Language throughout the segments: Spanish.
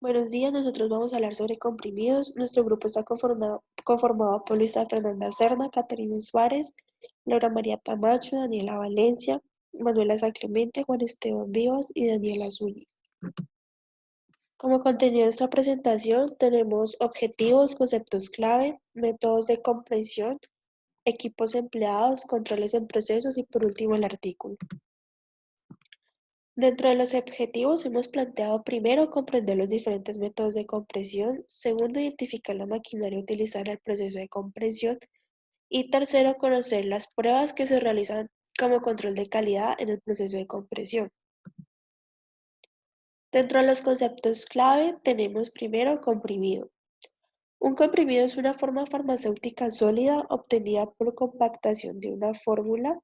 Buenos días, nosotros vamos a hablar sobre comprimidos. Nuestro grupo está conformado por Luisa Fernanda Serna, Caterina Suárez, Laura María Tamacho, Daniela Valencia, Manuela San Clemente, Juan Esteban Vivas y Daniela Zúñiga. Como contenido de nuestra presentación tenemos objetivos, conceptos clave, métodos de comprensión, equipos empleados, controles en procesos y por último el artículo. Dentro de los objetivos hemos planteado primero comprender los diferentes métodos de compresión, segundo identificar la maquinaria utilizada en el proceso de compresión y tercero conocer las pruebas que se realizan como control de calidad en el proceso de compresión. Dentro de los conceptos clave tenemos primero comprimido. Un comprimido es una forma farmacéutica sólida obtenida por compactación de una fórmula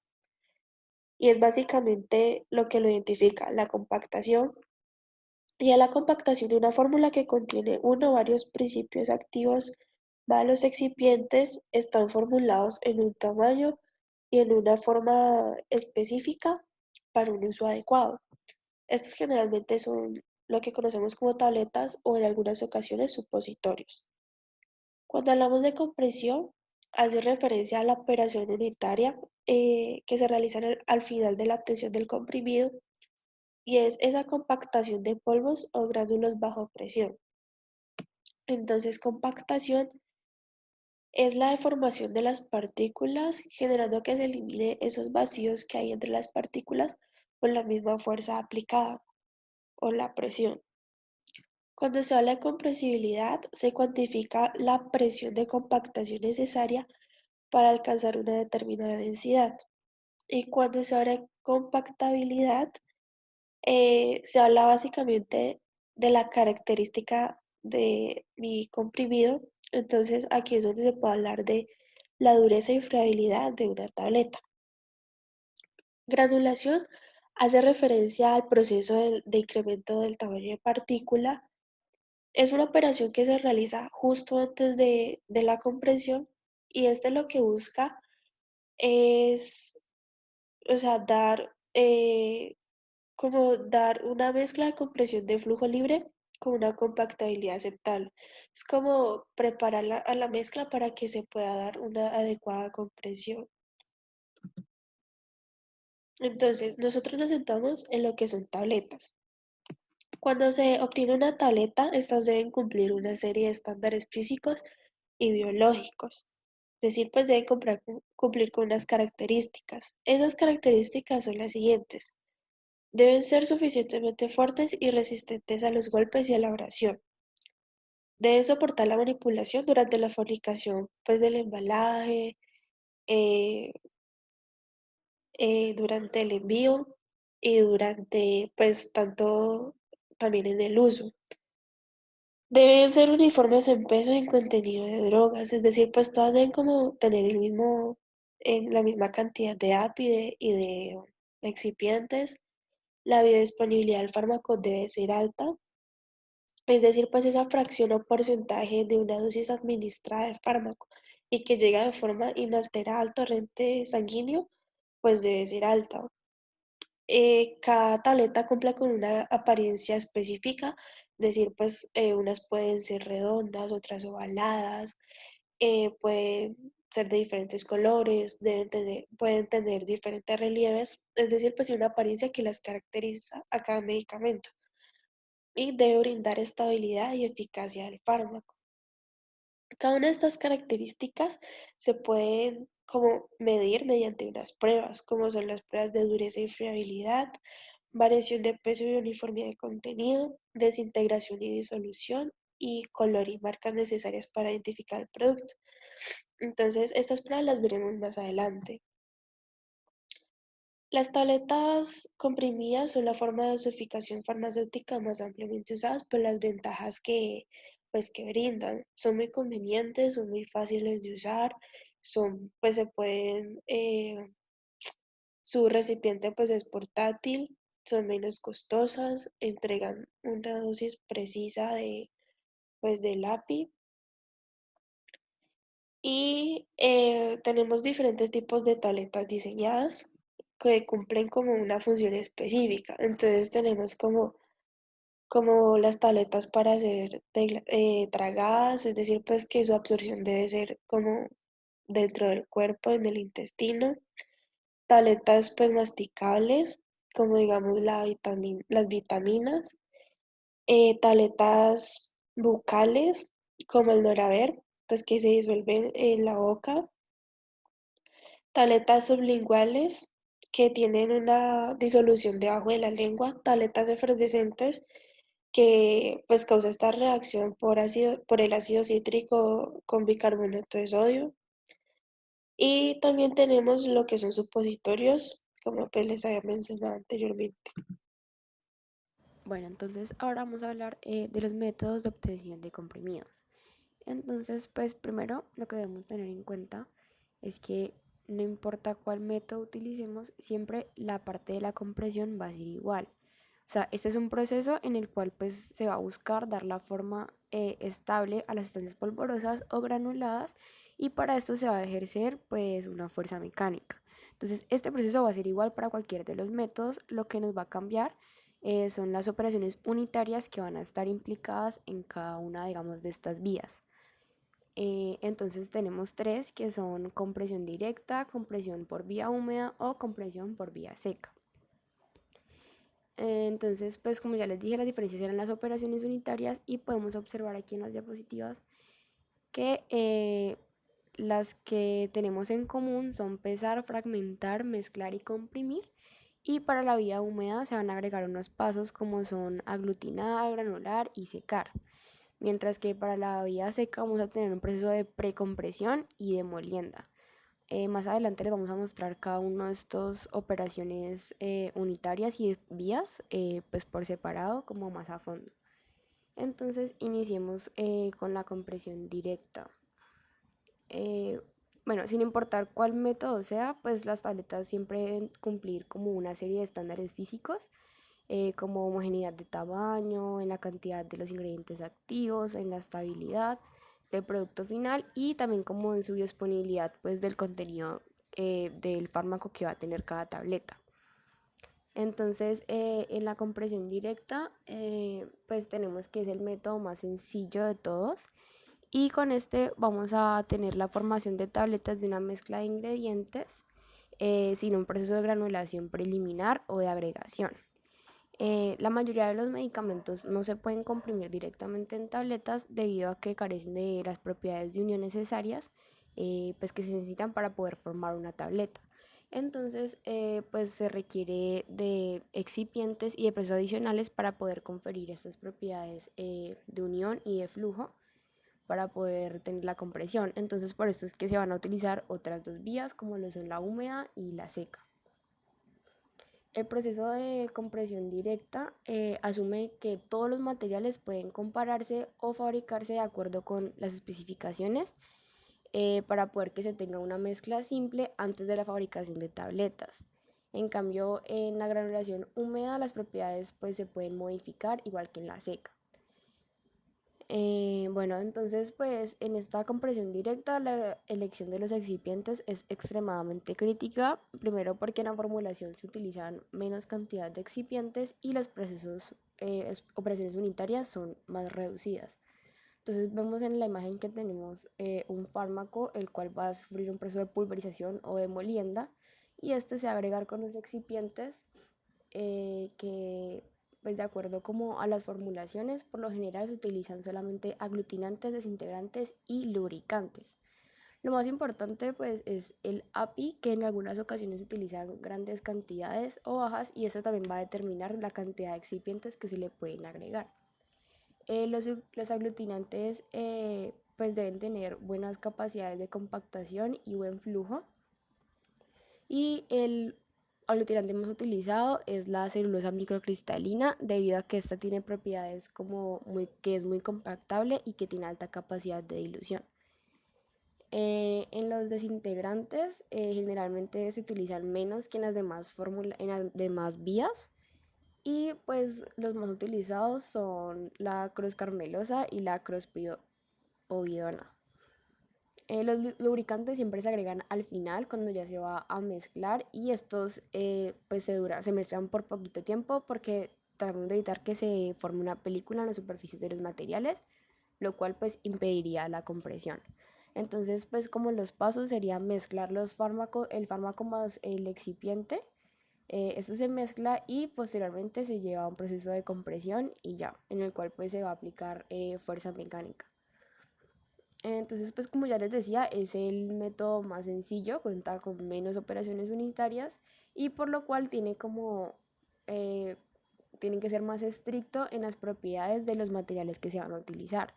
y es básicamente lo que lo identifica, la compactación y a la compactación de una fórmula que contiene uno o varios principios activos más los excipientes están formulados en un tamaño y en una forma específica para un uso adecuado. Estos generalmente son lo que conocemos como tabletas o en algunas ocasiones supositorios. Cuando hablamos de compresión, hace referencia a la operación unitaria que se realiza al final de la obtención del comprimido y es esa compactación de polvos o gránulos bajo presión. Entonces, compactación es la deformación de las partículas, generando que se elimine esos vacíos que hay entre las partículas con la misma fuerza aplicada o la presión. Cuando se habla de compresibilidad, se cuantifica la presión de compactación necesaria para alcanzar una determinada densidad. Y cuando se habla de compactabilidad, se habla básicamente de la característica de mi comprimido, entonces aquí es donde se puede hablar de la dureza y friabilidad de una tableta. Granulación hace referencia al proceso de incremento del tamaño de partícula. Es una operación que se realiza justo antes de la compresión y este lo que busca es, o sea, dar una mezcla de compresión de flujo libre con una compactabilidad aceptable. Es como preparar a la mezcla para que se pueda dar una adecuada compresión. Entonces, nosotros nos sentamos en lo que son tabletas. Cuando se obtiene una tableta, estas deben cumplir una serie de estándares físicos y biológicos. Es decir, pues deben cumplir con unas características. Esas características son las siguientes. Deben ser suficientemente fuertes y resistentes a los golpes y a la abrasión. Deben soportar la manipulación durante la fabricación pues, del embalaje, eh, durante el envío y durante, pues, tanto también en el uso. Deben ser uniformes en peso y en contenido de drogas, es decir, pues todas deben como tener la misma cantidad de API y de excipientes. La biodisponibilidad del fármaco debe ser alta, es decir, pues esa fracción o porcentaje de una dosis administrada del fármaco y que llega de forma inalterada al torrente sanguíneo, pues debe ser alta. Cada tableta cumple con una apariencia específica, es decir, pues unas pueden ser redondas, otras ovaladas, pueden ser de diferentes colores, pueden tener diferentes relieves, es decir, pues una apariencia que las caracteriza a cada medicamento y debe brindar estabilidad y eficacia del fármaco. Cada una de estas características se pueden como medir mediante unas pruebas, como son las pruebas de dureza y friabilidad, variación de peso y uniformidad de contenido, desintegración y disolución, y color y marcas necesarias para identificar el producto. Entonces, estas pruebas las veremos más adelante. Las tabletas comprimidas son la forma de dosificación farmacéutica más ampliamente usadas por las ventajas que brindan. Son muy convenientes, son muy fáciles de usar, pues se pueden, su recipiente pues es portátil, son menos costosas, entregan una dosis precisa del API y tenemos diferentes tipos de tabletas diseñadas que cumplen como una función específica. Entonces tenemos como como las tabletas para ser tragadas, es decir, pues que su absorción debe ser como dentro del cuerpo, en el intestino. Tabletas pues masticables, como digamos las vitaminas. Tabletas bucales, como el Noraver, pues que se disuelven en la boca. Tabletas sublinguales, que tienen una disolución debajo de la lengua. Tabletas efervescentes, que pues causa esta reacción por el ácido cítrico con bicarbonato de sodio. Y también tenemos lo que son supositorios, como pues les había mencionado anteriormente. Bueno, entonces ahora vamos a hablar de los métodos de obtención de comprimidos. Entonces, pues primero lo que debemos tener en cuenta es que no importa cuál método utilicemos, siempre la parte de la compresión va a ser igual. O sea, este es un proceso en el cual pues se va a buscar dar la forma estable a las sustancias polvorosas o granuladas y para esto se va a ejercer pues una fuerza mecánica. Entonces, este proceso va a ser igual para cualquier de los métodos. Lo que nos va a cambiar son las operaciones unitarias que van a estar implicadas en cada una, digamos, de estas vías. Entonces tenemos tres que son compresión directa, compresión por vía húmeda o compresión por vía seca. Entonces, pues como ya les dije, las diferencias eran las operaciones unitarias y podemos observar aquí en las diapositivas que las que tenemos en común son pesar, fragmentar, mezclar y comprimir. Y para la vía húmeda se van a agregar unos pasos como son aglutinar, granular y secar. Mientras que para la vía seca vamos a tener un proceso de precompresión y de molienda. Más adelante les vamos a mostrar cada uno de estas operaciones unitarias y vías pues por separado como más a fondo. Entonces iniciemos con la compresión directa. Eh, bueno, sin importar cuál método sea, pues las tabletas siempre deben cumplir como una serie de estándares físicos, como homogeneidad de tamaño, en la cantidad de los ingredientes activos, en la estabilidad del producto final y también como en su biodisponibilidad pues del contenido del fármaco que va a tener cada tableta. Entonces, en la compresión directa, pues tenemos que es el método más sencillo de todos y con este vamos a tener la formación de tabletas de una mezcla de ingredientes sin un proceso de granulación preliminar o de agregación. La mayoría de los medicamentos no se pueden comprimir directamente en tabletas debido a que carecen de las propiedades de unión necesarias pues que se necesitan para poder formar una tableta. Entonces, pues se requiere de excipientes y de procesos adicionales para poder conferir estas propiedades de unión y de flujo para poder tener la compresión. Entonces, por esto es que se van a utilizar otras dos vías como lo son la húmeda y la seca. El proceso de compresión directa asume que todos los materiales pueden compararse o fabricarse de acuerdo con las especificaciones para poder que se tenga una mezcla simple antes de la fabricación de tabletas. En cambio, en la granulación húmeda las propiedades pues, se pueden modificar igual que en la seca. Bueno, entonces pues en esta compresión directa la elección de los excipientes es extremadamente crítica, primero porque en la formulación se utilizan menos cantidad de excipientes y los procesos, operaciones unitarias son más reducidas. Entonces vemos en la imagen que tenemos un fármaco el cual va a sufrir un proceso de pulverización o de molienda y este se va a agregar con los excipientes que pues de acuerdo como a las formulaciones por lo general se utilizan solamente aglutinantes, desintegrantes y lubricantes. Lo más importante pues es el API que en algunas ocasiones se utilizan grandes cantidades o bajas y eso también va a determinar la cantidad de excipientes que se le pueden agregar. Los aglutinantes pues deben tener buenas capacidades de compactación y buen flujo. Y el aglutinante más utilizado es la celulosa microcristalina debido a que esta tiene propiedades como que es muy compactable y que tiene alta capacidad de dilución. En los desintegrantes generalmente se utilizan menos que en las demás vías y pues los más utilizados son la cross-carmelosa y la cross-povidona. Los lubricantes siempre se agregan al final cuando ya se va a mezclar y estos pues se mezclan por poquito tiempo porque tratando de evitar que se forme una película en las superficies de los materiales, lo cual pues impediría la compresión. Entonces pues como los pasos sería mezclar los fármacos, el fármaco más el excipiente, esto se mezcla y posteriormente se lleva a un proceso de compresión y ya, en el cual pues se va a aplicar fuerza mecánica. Entonces, pues como ya les decía, es el método más sencillo, cuenta con menos operaciones unitarias y por lo cual eh, tiene que ser más estricto en las propiedades de los materiales que se van a utilizar.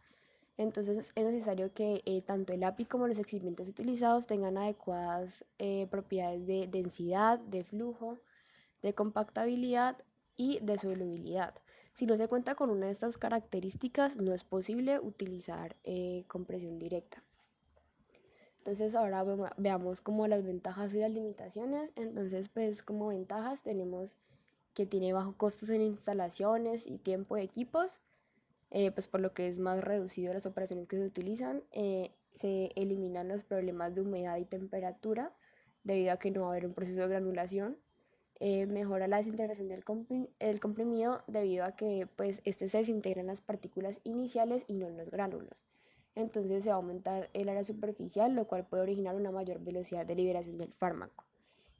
Entonces es necesario que tanto el API como los excipientes utilizados tengan adecuadas propiedades de densidad, de flujo, de compactabilidad y de solubilidad. Si no se cuenta con una de estas características, no es posible utilizar compresión directa. Entonces ahora veamos como las ventajas y las limitaciones. Entonces pues como ventajas tenemos que tiene bajo costos en instalaciones y tiempo de equipos, pues por lo que es más reducido las operaciones que se utilizan. Se eliminan los problemas de humedad y temperatura debido a que no va a haber un proceso de granulación. Mejora la desintegración del comprimido debido a que pues este se desintegra en las partículas iniciales y no en los gránulos. Entonces se va a aumentar el área superficial, lo cual puede originar una mayor velocidad de liberación del fármaco.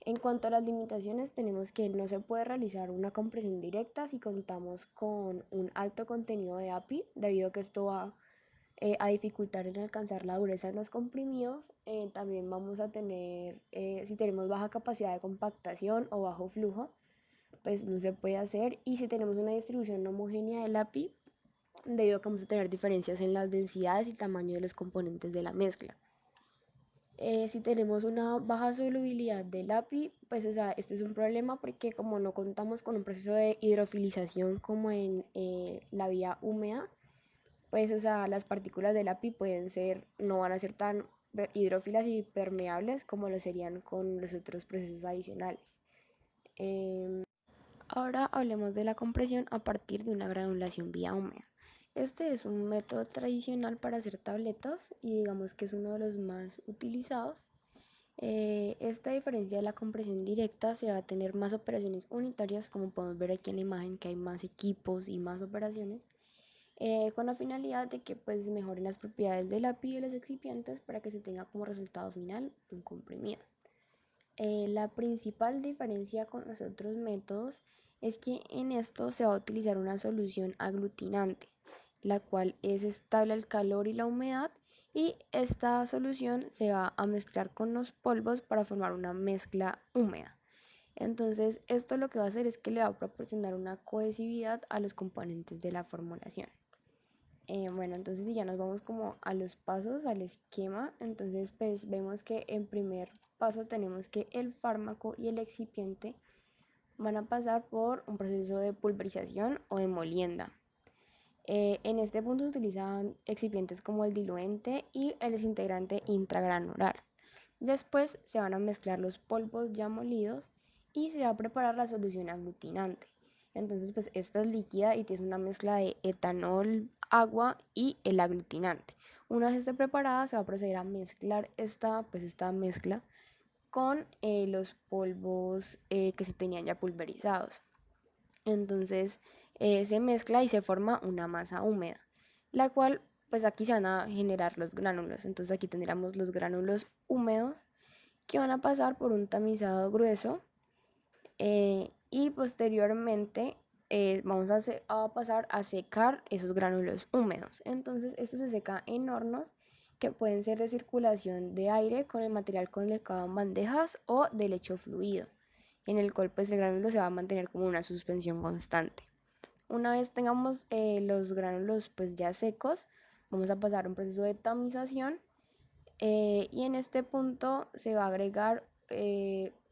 En cuanto a las limitaciones, tenemos que no se puede realizar una compresión directa si contamos con un alto contenido de API, debido a que esto va a dificultar en alcanzar la dureza de los comprimidos. También vamos a tener, si tenemos baja capacidad de compactación o bajo flujo, pues no se puede hacer. Y si tenemos una distribución homogénea del API, debido a que vamos a tener diferencias en las densidades y tamaño de los componentes de la mezcla. Si tenemos una baja solubilidad del API, pues o sea, este es un problema porque como no contamos con un proceso de hidrofilización como en la vía húmeda, pues o sea, las partículas del API no van a ser tan hidrófilas y permeables como lo serían con los otros procesos adicionales. Ahora hablemos de la compresión a partir de una granulación vía húmeda. Este es un método tradicional para hacer tabletas y digamos que es uno de los más utilizados. Esta diferencia de la compresión directa se va a tener más operaciones unitarias, como podemos ver aquí en la imagen que hay más equipos y más operaciones, con la finalidad de que pues mejoren las propiedades del API y de los excipientes para que se tenga como resultado final un comprimido. La principal diferencia con los otros métodos es que en esto se va a utilizar una solución aglutinante, la cual es estable al calor y la humedad, y esta solución se va a mezclar con los polvos para formar una mezcla húmeda. Entonces esto lo que va a hacer es que le va a proporcionar una cohesividad a los componentes de la formulación. Bueno, entonces si ya nos vamos como a los pasos, al esquema, entonces pues vemos que en primer paso tenemos que el fármaco y el excipiente van a pasar por un proceso de pulverización o de molienda. En este punto se utilizan excipientes como el diluente y el desintegrante intragranular. Después se van a mezclar los polvos ya molidos y se va a preparar la solución aglutinante. Entonces, pues esta es líquida y tiene una mezcla de etanol, agua y el aglutinante. Una vez esté preparada, se va a proceder a mezclar esta mezcla con los polvos que se tenían ya pulverizados. Entonces, se mezcla y se forma una masa húmeda, la cual, pues aquí se van a generar los gránulos. Entonces, aquí tendríamos los gránulos húmedos que van a pasar por un tamizado grueso, y posteriormente vamos a pasar a secar esos gránulos húmedos. Entonces esto se seca en hornos que pueden ser de circulación de aire con el material con el que van bandejas o de lecho fluido, en el cual pues el gránulo se va a mantener como una suspensión constante. Una vez tengamos los gránulos pues ya secos, vamos a pasar a un proceso de tamización, y en este punto se va a agregar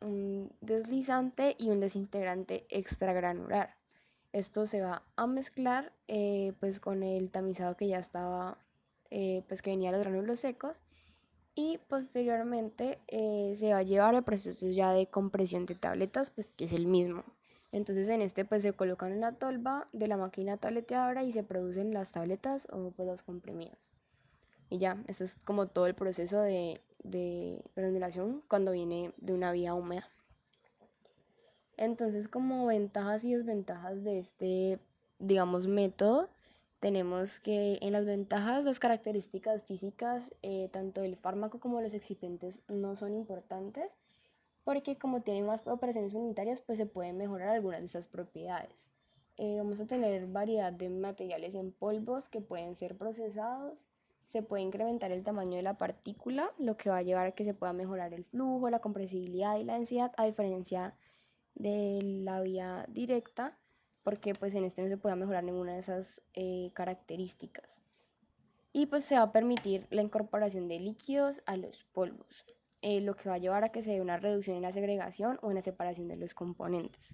un deslizante y un desintegrante extragranular. Esto se va a mezclar pues con el tamizado que ya estaba, pues que venía de los gránulos secos, y posteriormente se va a llevar al proceso ya de compresión de tabletas, pues que es el mismo. Entonces en este pues se colocan en la tolva de la máquina tableteadora y se producen las tabletas o pues los comprimidos. Y ya, esto es como todo el proceso de granulación cuando viene de una vía húmeda. Entonces, como ventajas y desventajas de este, digamos, método, tenemos que en las ventajas las características físicas, tanto del fármaco como los excipientes, no son importantes, porque como tienen más operaciones unitarias, pues se pueden mejorar algunas de esas propiedades. Vamos a tener variedad de materiales en polvos que pueden ser procesados, se puede incrementar el tamaño de la partícula, lo que va a llevar a que se pueda mejorar el flujo, la compresibilidad y la densidad, a diferencia de la vía directa, porque pues en este no se puede mejorar ninguna de esas características. Y pues se va a permitir la incorporación de líquidos a los polvos, lo que va a llevar a que se dé una reducción en la segregación o en la separación de los componentes.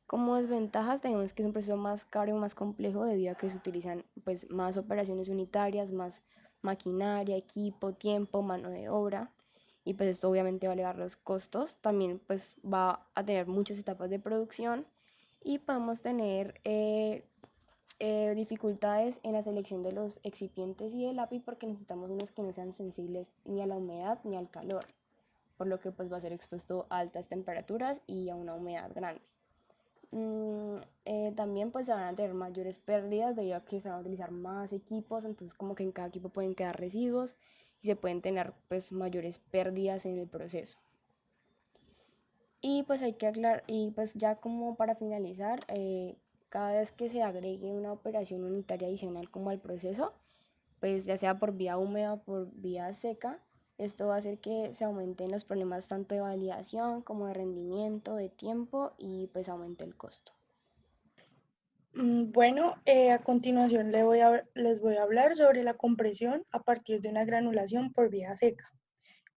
Como desventajas tenemos que es un proceso más caro y más complejo debido a que se utilizan pues más operaciones unitarias, más maquinaria, equipo, tiempo, mano de obra, y pues esto obviamente va a elevar los costos. También pues va a tener muchas etapas de producción y podemos tener dificultades en la selección de los excipientes y del API porque necesitamos unos que no sean sensibles ni a la humedad ni al calor, por lo que pues va a ser expuesto a altas temperaturas y a una humedad grande. También pues se van a tener mayores pérdidas debido a que se van a utilizar más equipos, entonces como que en cada equipo pueden quedar residuos y se pueden tener pues mayores pérdidas en el proceso. Y pues hay que aclarar, y pues ya como para finalizar, cada vez que se agregue una operación unitaria adicional como al proceso, pues ya sea por vía húmeda o por vía seca, esto va a hacer que se aumenten los problemas tanto de validación como de rendimiento, de tiempo y pues aumente el costo. Bueno, a continuación les voy a hablar sobre la compresión a partir de una granulación por vía seca.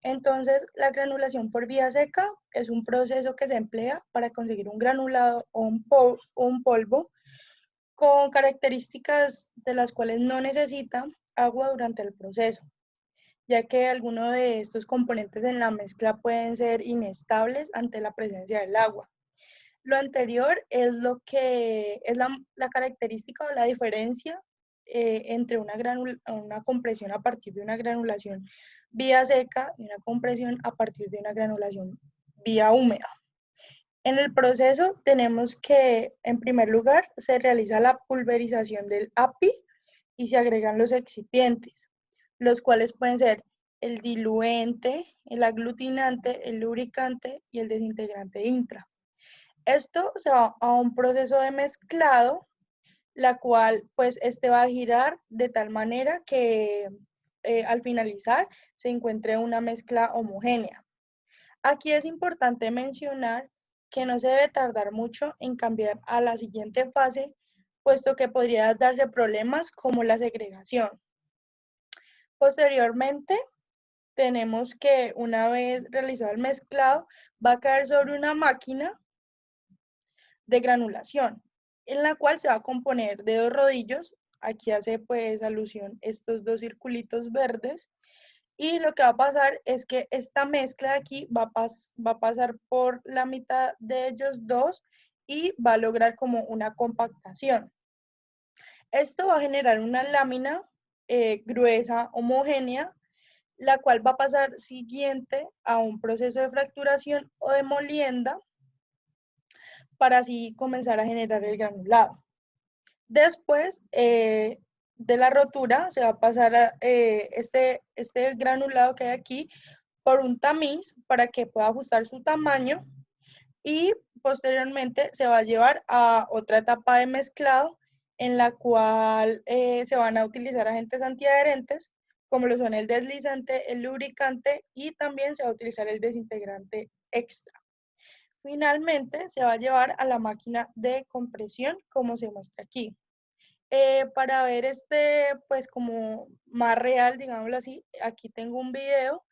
Entonces, la granulación por vía seca es un proceso que se emplea para conseguir un granulado o un polvo con características de las cuales no necesita agua durante el proceso, ya que algunos de estos componentes en la mezcla pueden ser inestables ante la presencia del agua. Lo anterior es lo que es la característica o la diferencia entre una compresión a partir de una granulación vía seca y una compresión a partir de una granulación vía húmeda. En el proceso tenemos que, en primer lugar, se realiza la pulverización del API y se agregan los excipientes, los cuales pueden ser el diluente, el aglutinante, el lubricante y el desintegrante intra. Esto se va a un proceso de mezclado, la cual pues va a girar de tal manera que al finalizar se encuentre una mezcla homogénea. Aquí es importante mencionar que no se debe tardar mucho en cambiar a la siguiente fase, puesto que podría darse problemas como la segregación. Posteriormente, tenemos que una vez realizado el mezclado, va a caer sobre una máquina de granulación, en la cual se va a componer de dos rodillos. Aquí hace pues alusión estos dos circulitos verdes. Y lo que va a pasar es que esta mezcla de aquí va a pasar por la mitad de ellos dos y va a lograr como una compactación. Esto va a generar una lámina gruesa, homogénea, la cual va a pasar siguiente a un proceso de fracturación o de molienda, para así comenzar a generar el granulado. Después de la rotura se va a pasar a, este granulado que hay aquí por un tamiz para que pueda ajustar su tamaño y posteriormente se va a llevar a otra etapa de mezclado en la cual se van a utilizar agentes antiadherentes como lo son el deslizante, el lubricante y también se va a utilizar el desintegrante extra. Finalmente, se va a llevar a la máquina de compresión, como se muestra aquí. Para ver pues como más real, digámoslo así, aquí tengo un video,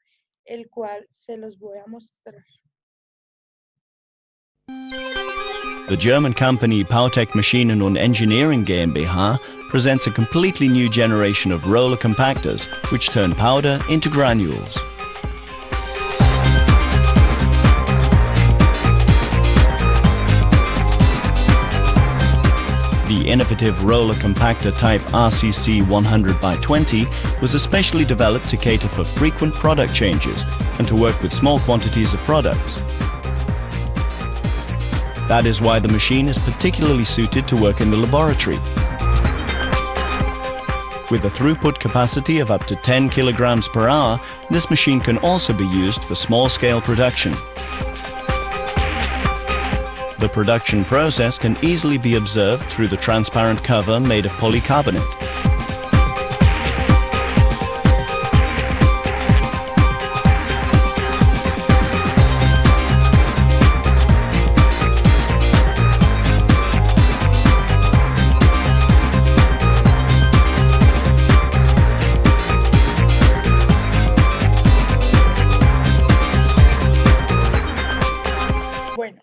el cual se los voy a mostrar. The German company Pautec Maschinen und Engineering GmbH presents a completely new generation of roller compactors, which turn powder into granules. The innovative roller compactor type RCC 100x20 was especially developed to cater for frequent product changes and to work with small quantities of products. That is why the machine is particularly suited to work in the laboratory. With a throughput capacity of up to 10 kilograms per hour, this machine can also be used for small-scale production. The production process can easily be observed through the transparent cover made of polycarbonate. Bueno,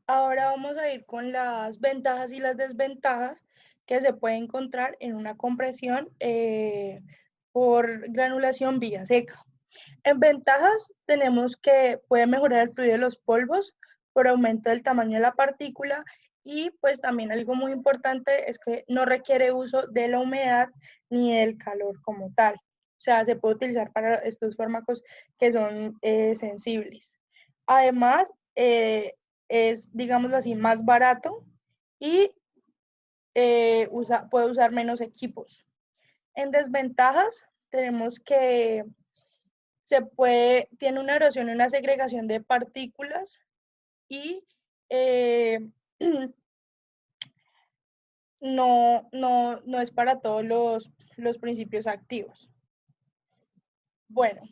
ahora vamos a ir con las ventajas y las desventajas que se puede encontrar en una compresión por granulación vía seca. En ventajas tenemos que puede mejorar el fluido de los polvos por aumento del tamaño de la partícula y pues también algo muy importante es que no requiere uso de la humedad ni del calor como tal. O sea, se puede utilizar para estos fármacos que son sensibles. Además, es, digámoslo así, más barato y puede usar menos equipos. En desventajas tenemos que tiene una erosión y una segregación de partículas y no es para todos los principios activos. Bueno,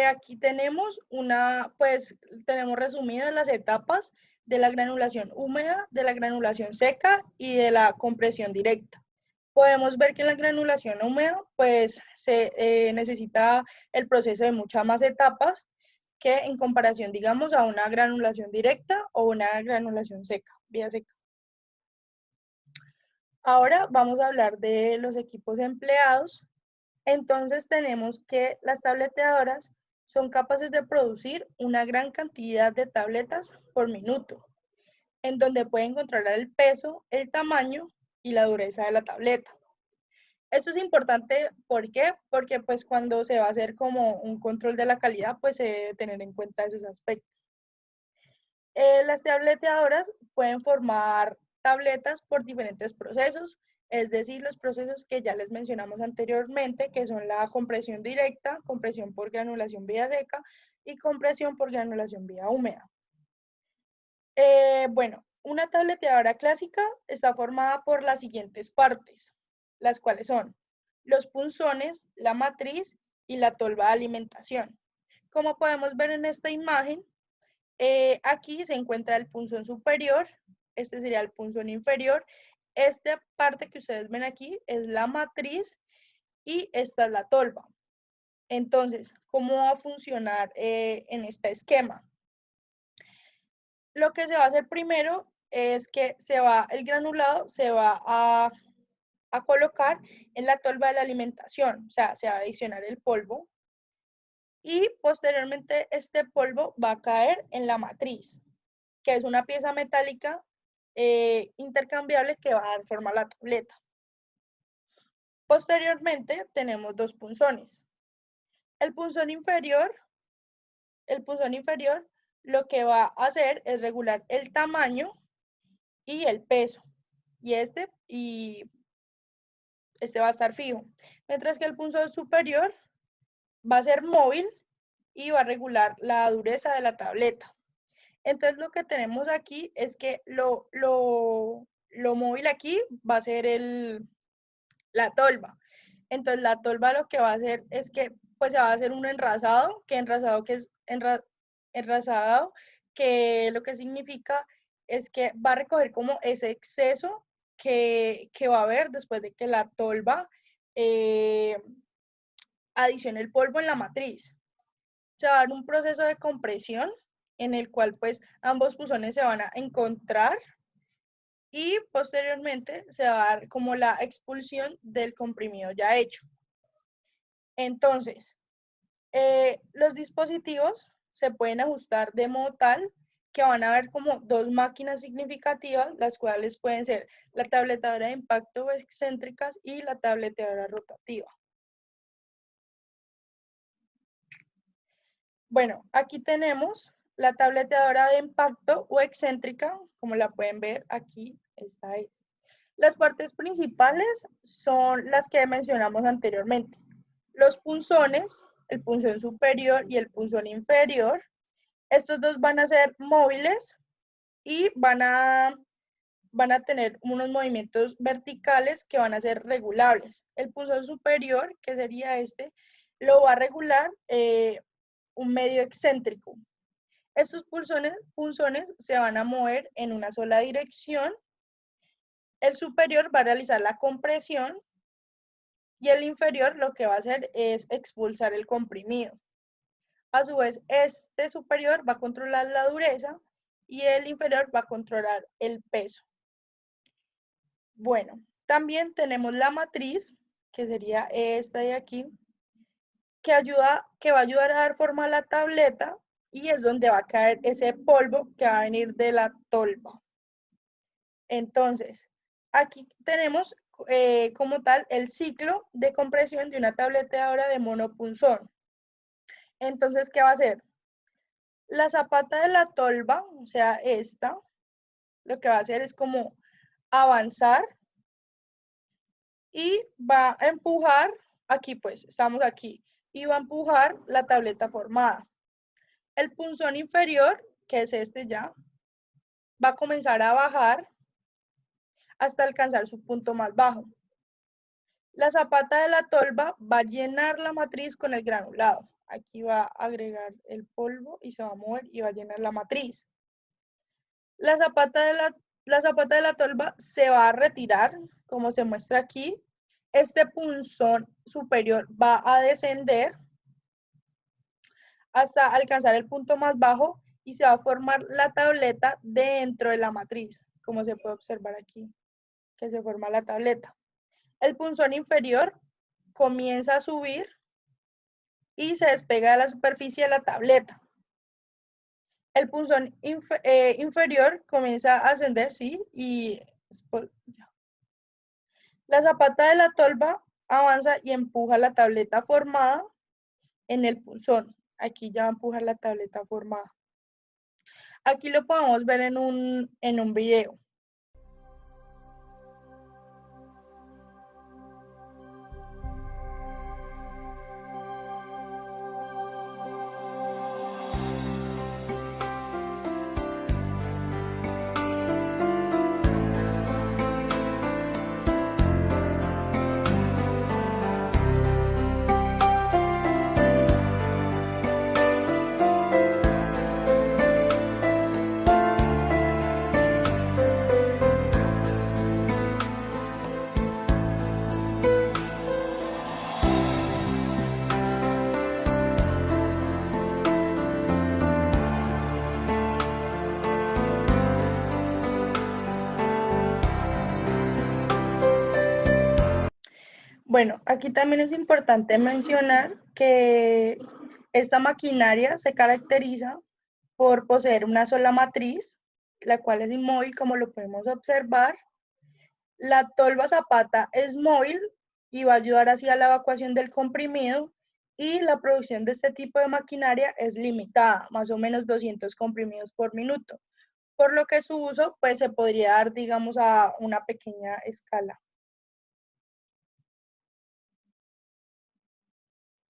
aquí tenemos tenemos resumidas las etapas de la granulación húmeda, de la granulación seca y de la compresión directa. Podemos ver que en la granulación húmeda, pues se necesita el proceso de muchas más etapas que en comparación, digamos, a una granulación directa o una granulación seca, vía seca. Ahora vamos a hablar de los equipos empleados. Entonces tenemos que las tableteadoras son capaces de producir una gran cantidad de tabletas por minuto, en donde pueden controlar el peso, el tamaño y la dureza de la tableta. Esto es importante, ¿por qué? Porque pues cuando se va a hacer como un control de la calidad, pues se debe tener en cuenta esos aspectos. Las tableteadoras pueden formar tabletas por diferentes procesos, es decir, los procesos que ya les mencionamos anteriormente, que son la compresión directa, compresión por granulación vía seca y compresión por granulación vía húmeda. Bueno, una tableteadora clásica está formada por las siguientes partes, las cuales son los punzones, la matriz y la tolva de alimentación. Como podemos ver en esta imagen, aquí se encuentra el punzón superior, este sería el punzón inferior, esta parte que ustedes ven aquí es la matriz y esta es la tolva. Entonces, ¿cómo va a funcionar en este esquema? Lo que se va a hacer primero es que el granulado se va a colocar en la tolva de la alimentación, o sea, se va a adicionar el polvo y posteriormente este polvo va a caer en la matriz, que es una pieza metálica intercambiable que va a dar forma a la tableta. Posteriormente tenemos dos punzones. El punzón inferior lo que va a hacer es regular el tamaño y el peso. Y este va a estar fijo. Mientras que el punzón superior va a ser móvil y va a regular la dureza de la tableta. Entonces lo que tenemos aquí es que lo móvil aquí va a ser la tolva. Entonces la tolva lo que va a hacer es que pues se va a hacer un enrasado, que lo que significa es que va a recoger como ese exceso que va a haber después de que la tolva adicione el polvo en la matriz. Se va a dar un proceso de compresión en el cual pues ambos punzones se van a encontrar y posteriormente se va a dar como la expulsión del comprimido ya hecho. Entonces, los dispositivos se pueden ajustar de modo tal que van a haber como dos máquinas significativas, las cuales pueden ser la tabletadora de impacto excéntricas y la tabletadora rotativa. Bueno, aquí tenemos La tableteadora de impacto o excéntrica, como la pueden ver aquí, esta es. Las partes principales son las que mencionamos anteriormente. Los punzones, el punzón superior y el punzón inferior. Estos dos van a ser móviles y van a tener unos movimientos verticales que van a ser regulables. El punzón superior, que sería este, lo va a regular un medio excéntrico. Estos punzones se van a mover en una sola dirección. El superior va a realizar la compresión y el inferior lo que va a hacer es expulsar el comprimido. A su vez, este superior va a controlar la dureza y el inferior va a controlar el peso. Bueno, también tenemos la matriz, que sería esta de aquí, que va a ayudar a dar forma a la tableta y es donde va a caer ese polvo que va a venir de la tolva. Entonces, aquí tenemos como tal el ciclo de compresión de una tableteadora de monopunzón. Entonces, ¿qué va a hacer? La zapata de la tolva, o sea, esta, lo que va a hacer es como avanzar y va a empujar, aquí pues, estamos aquí, y va a empujar la tableta formada. El punzón inferior, que es este ya, va a comenzar a bajar hasta alcanzar su punto más bajo. La zapata de la tolva va a llenar la matriz con el granulado. Aquí va a agregar el polvo y se va a mover y va a llenar la matriz. La zapata de la tolva se va a retirar, como se muestra aquí. Este punzón superior va a descender hasta alcanzar el punto más bajo y se va a formar la tableta dentro de la matriz, como se puede observar aquí, que se forma la tableta. El punzón inferior comienza a subir y se despega de la superficie de la tableta. El punzón inferior comienza a ascender, sí, y la zapata de la tolva avanza y empuja la tableta formada en el punzón. Aquí ya va a empujar la tableta formada. Aquí lo podemos ver en un video. Bueno, aquí también es importante mencionar que esta maquinaria se caracteriza por poseer una sola matriz, la cual es inmóvil, como lo podemos observar. La tolva zapata es móvil y va a ayudar así a la evacuación del comprimido, y la producción de este tipo de maquinaria es limitada, más o menos 200 comprimidos por minuto, por lo que su uso pues se podría dar, digamos, a una pequeña escala.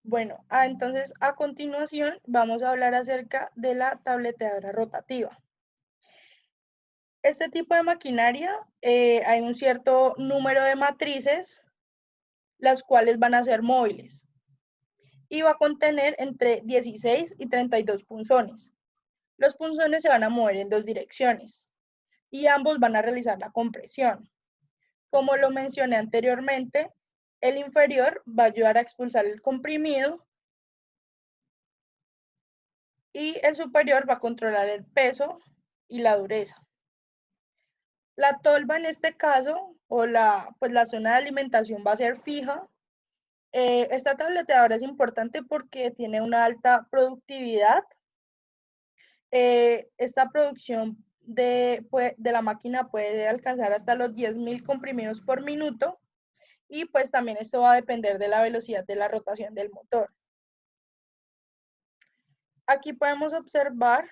Bueno, entonces a continuación vamos a hablar acerca de la tableteadora rotativa. Este tipo de maquinaria, hay un cierto número de matrices, las cuales van a ser móviles, y va a contener entre 16 y 32 punzones. Los punzones se van a mover en dos direcciones, y ambos van a realizar la compresión. Como lo mencioné anteriormente, el inferior va a ayudar a expulsar el comprimido, y el superior va a controlar el peso y la dureza. La tolva en este caso, o la zona de alimentación va a ser fija. Esta tableteadora es importante porque tiene una alta productividad. Esta producción de la máquina puede alcanzar hasta los 10.000 comprimidos por minuto, y pues también esto va a depender de la velocidad de la rotación del motor. Aquí podemos observar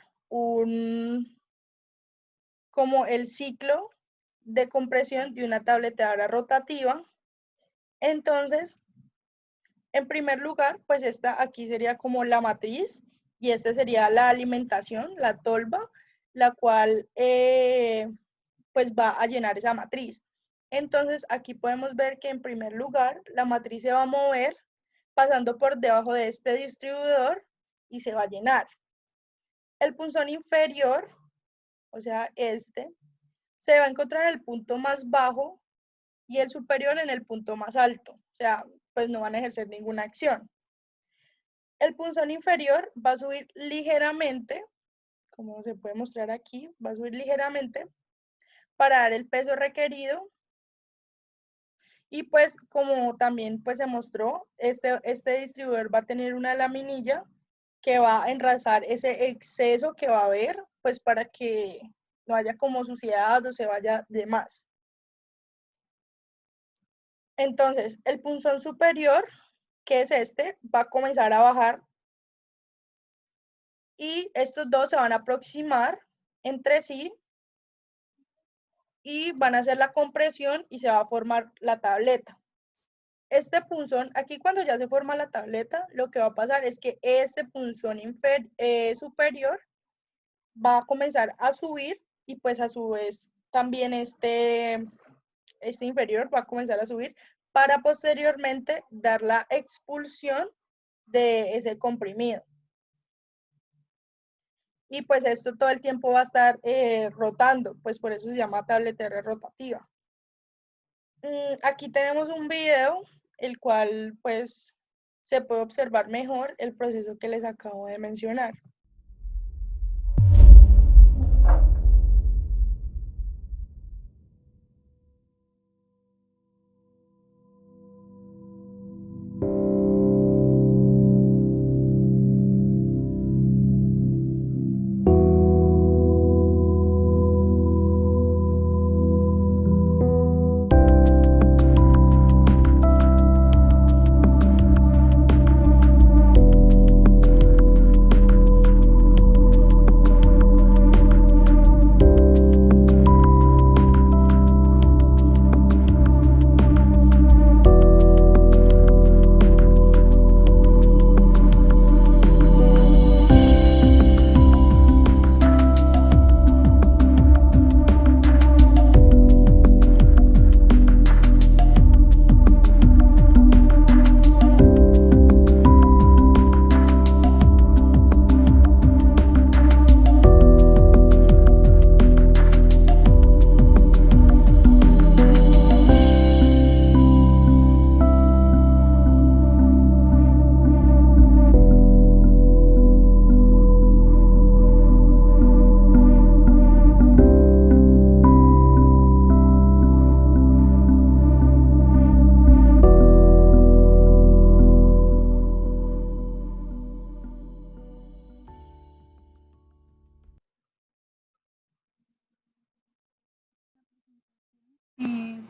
como el ciclo de compresión de una tabletera rotativa. Entonces, en primer lugar, pues esta aquí sería como la matriz y esta sería la alimentación, la tolva, la cual pues va a llenar esa matriz. Entonces, aquí podemos ver que en primer lugar la matriz se va a mover pasando por debajo de este distribuidor y se va a llenar. El punzón inferior, o sea, este, se va a encontrar en el punto más bajo y el superior en el punto más alto. O sea, pues no van a ejercer ninguna acción. El punzón inferior va a subir ligeramente, como se puede mostrar aquí, va a subir ligeramente para dar el peso requerido. Y pues como también pues se mostró, este distribuidor va a tener una laminilla que va a enrazar ese exceso que va a haber, pues para que no haya como suciedad o se vaya de más. Entonces, el punzón superior, que es este, va a comenzar a bajar y estos dos se van a aproximar entre sí y van a hacer la compresión y se va a formar la tableta. Este punzón, aquí cuando ya se forma la tableta, lo que va a pasar es que este punzón superior va a comenzar a subir y pues a su vez también este inferior va a comenzar a subir para posteriormente dar la expulsión de ese comprimido. Y pues esto todo el tiempo va a estar rotando, pues por eso se llama tabletera rotativa. Aquí tenemos un video, el cual pues se puede observar mejor el proceso que les acabo de mencionar.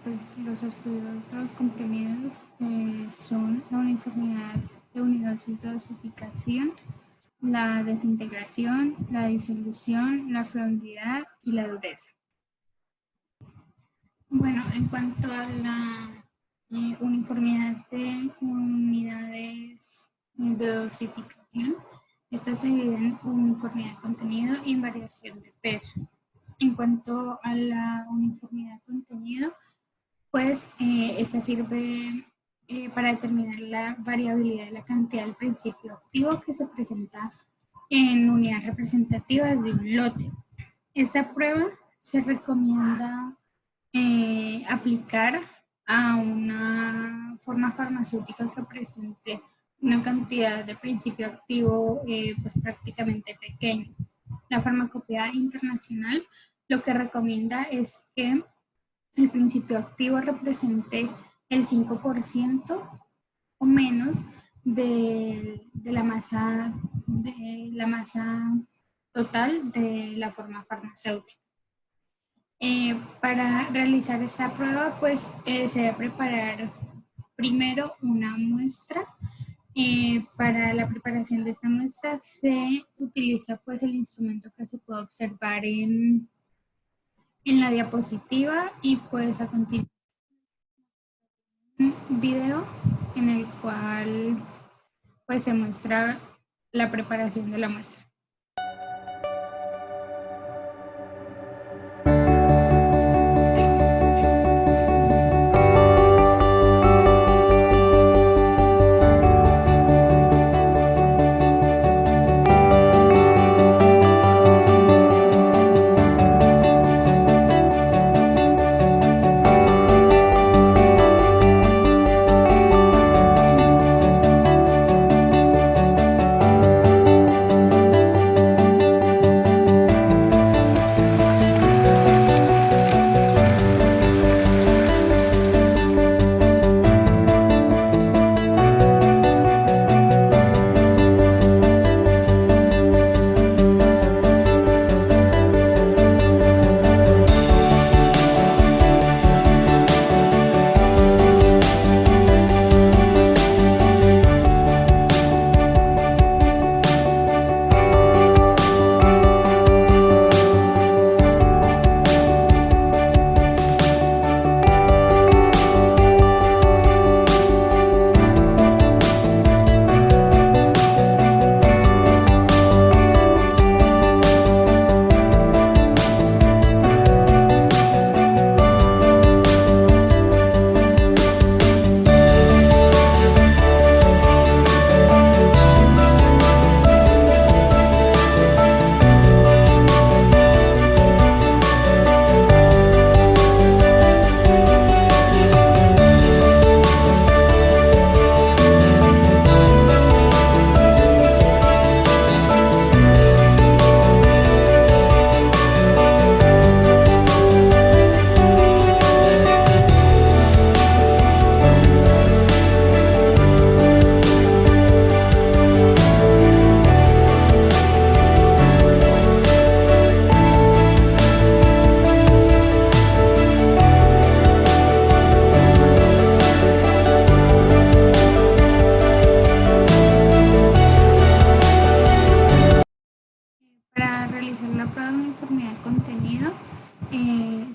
Pues los estudios de los comprimidos son la uniformidad de unidad y dosificación, la desintegración, la disolución, la fluidez y la dureza. Bueno, en cuanto a la uniformidad de unidades de dosificación, estas se dividen en uniformidad de contenido y en variación de peso. En cuanto a la uniformidad de contenido, pues esta sirve para determinar la variabilidad de la cantidad del principio activo que se presenta en unidades representativas de un lote. Esta prueba se recomienda aplicar a una forma farmacéutica que presente una cantidad de principio activo pues prácticamente pequeña. La farmacopea internacional lo que recomienda es que el principio activo represente el 5% o menos de la masa total de la forma farmacéutica. Para realizar esta prueba, pues se debe preparar primero una muestra Para la preparación de esta muestra se utiliza pues el instrumento que se puede observar en la diapositiva, y pues a continuación un video en el cual pues se muestra la preparación de la muestra. Para realizar la prueba de uniformidad de contenido,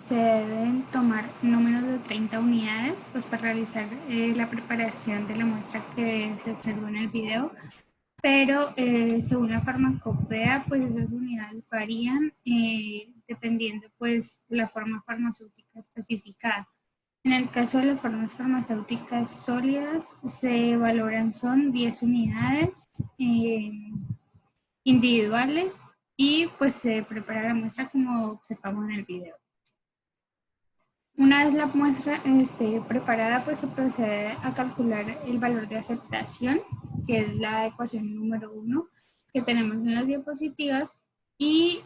se deben tomar no menos de 30 unidades pues, para realizar la preparación de la muestra que se observó en el video, pero según la farmacopea, pues esas unidades varían dependiendo pues la forma farmacéutica especificada. En el caso de las formas farmacéuticas sólidas, se valoran son 10 unidades individuales, y pues se prepara la muestra como observamos en el video. Una vez la muestra esté preparada, pues se procede a calcular el valor de aceptación, que es la ecuación número 1 que tenemos en las diapositivas, y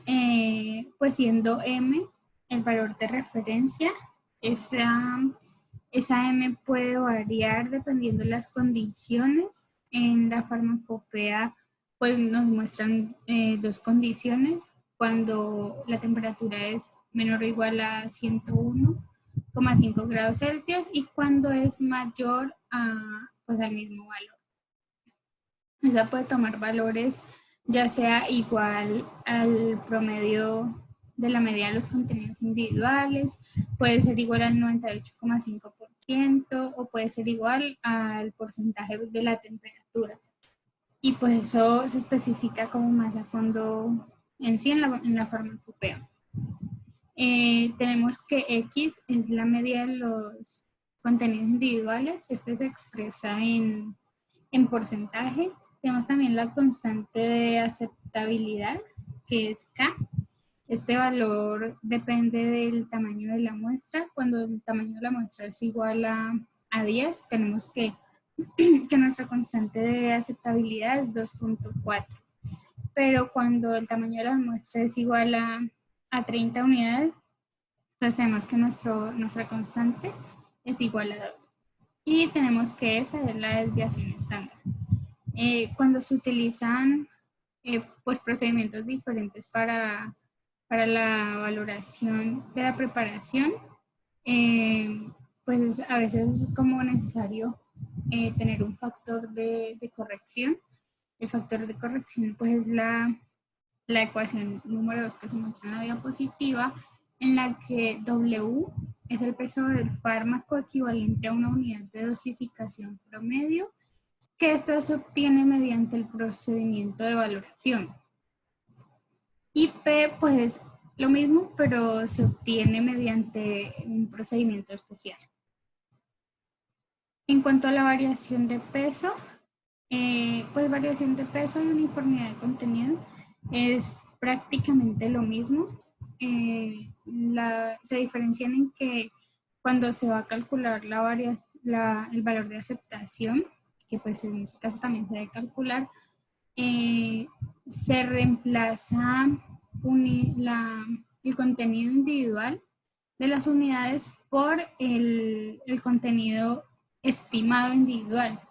pues siendo m el valor de referencia, esa m puede variar dependiendo de las condiciones. En la farmacopea pues nos muestran dos condiciones: cuando la temperatura es menor o igual a 101,5 grados Celsius y cuando es mayor pues al mismo valor. Esa puede tomar valores ya sea igual al promedio de la media de los contenidos individuales, puede ser igual al 98,5% o puede ser igual al porcentaje de la temperatura. Y pues eso se especifica como más a fondo en sí en la farmacopea. Tenemos que X es la media de los contenidos individuales. Este se expresa en porcentaje. Tenemos también la constante de aceptabilidad, que es K. Este valor depende del tamaño de la muestra. Cuando el tamaño de la muestra es igual a 10, tenemos que nuestra constante de aceptabilidad es 2.4. Pero cuando el tamaño de la muestra es igual a 30 unidades, pues tenemos que nuestra constante es igual a 2. Y tenemos que esa es la desviación estándar. Cuando se utilizan pues procedimientos diferentes para la valoración de la preparación, pues a veces es como necesario tener un factor de corrección. El factor de corrección pues es la ecuación número 2 que se muestra en la diapositiva, en la que W es el peso del fármaco equivalente a una unidad de dosificación promedio, que esto se obtiene mediante el procedimiento de valoración. Y P pues es lo mismo, pero se obtiene mediante un procedimiento especial. En cuanto a la variación de peso, pues variación de peso y uniformidad de contenido es prácticamente lo mismo. Se diferencian en que cuando se va a calcular el valor de aceptación, que pues en este caso también se debe calcular, se reemplaza el contenido individual de las unidades por el contenido estimado individual.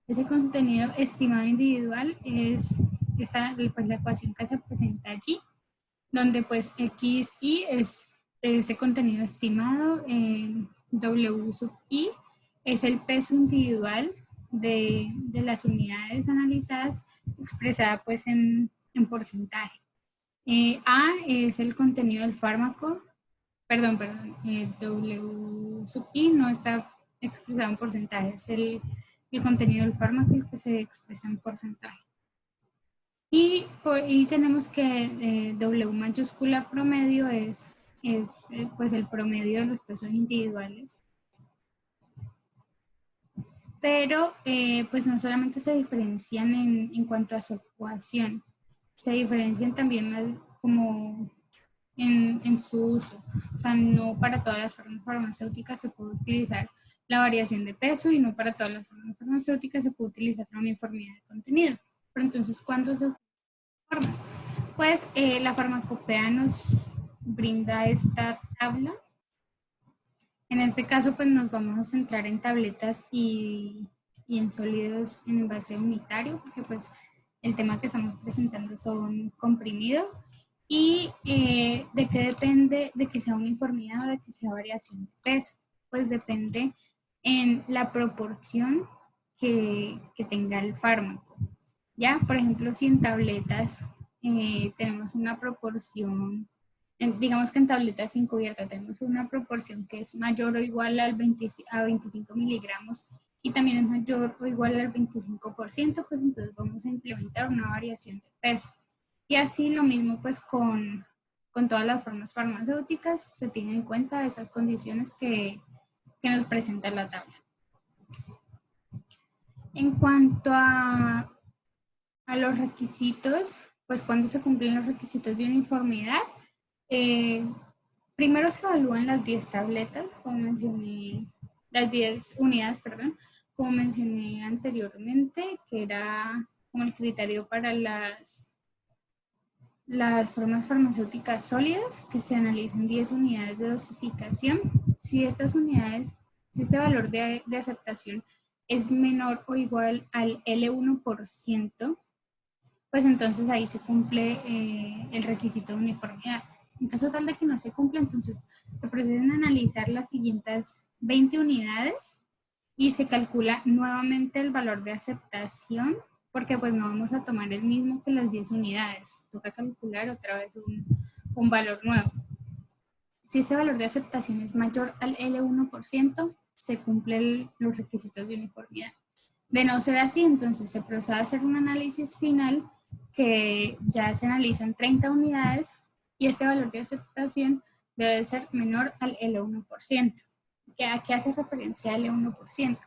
Ese contenido estimado individual es pues, la ecuación que se presenta allí, donde pues XI es ese contenido estimado, W sub I es el peso individual de las unidades analizadas expresada pues en porcentaje. A es el contenido del fármaco, W sub I no está expresado en porcentaje, es el contenido del fármaco el que se expresa en porcentaje. Y tenemos que W mayúscula promedio es pues el promedio de los pesos individuales. Pero pues no solamente se diferencian en cuanto a su ecuación, se diferencian también como en su uso. O sea, no para todas las formas farmacéuticas se puede utilizar la variación de peso y no para todas las formas farmacéuticas se puede utilizar la uniformidad de contenido. Pero entonces, ¿cuándo se formas? Pues la farmacopea nos brinda esta tabla. En este caso, pues nos vamos a centrar en tabletas y en sólidos en envase unitario, porque pues el tema que estamos presentando son comprimidos. ¿Y de qué depende de que sea uniformidad o de que sea variación de peso? Pues depende en la proporción que tenga el fármaco. Ya, por ejemplo, si en tabletas tenemos una proporción, digamos que en tabletas sin cubierta tenemos una proporción que es mayor o igual a 25 miligramos y también es mayor o igual al 25%, pues entonces vamos a implementar una variación de peso. Y así lo mismo pues con todas las formas farmacéuticas, se tienen en cuenta esas condiciones que nos presenta la tabla. En cuanto a los requisitos, pues cuando se cumplen los requisitos de uniformidad, primero se evalúan las 10 tabletas, como mencioné, las 10 unidades, perdón, como mencioné anteriormente, que era como el criterio para las formas farmacéuticas sólidas, que se analizan 10 unidades de dosificación. Si estas unidades, este valor de aceptación es menor o igual al L1%, pues entonces ahí se cumple el requisito de uniformidad. En caso tal de que no se cumpla, entonces se proceden a analizar las siguientes 20 unidades y se calcula nuevamente el valor de aceptación, porque pues no vamos a tomar el mismo que las 10 unidades. Toca calcular otra vez un valor nuevo. Si este valor de aceptación es mayor al L1%, se cumplen los requisitos de uniformidad. De no ser así, entonces se procede a hacer un análisis final que ya se analizan 30 unidades y este valor de aceptación debe ser menor al L1%. ¿A qué hace referencia el L1%?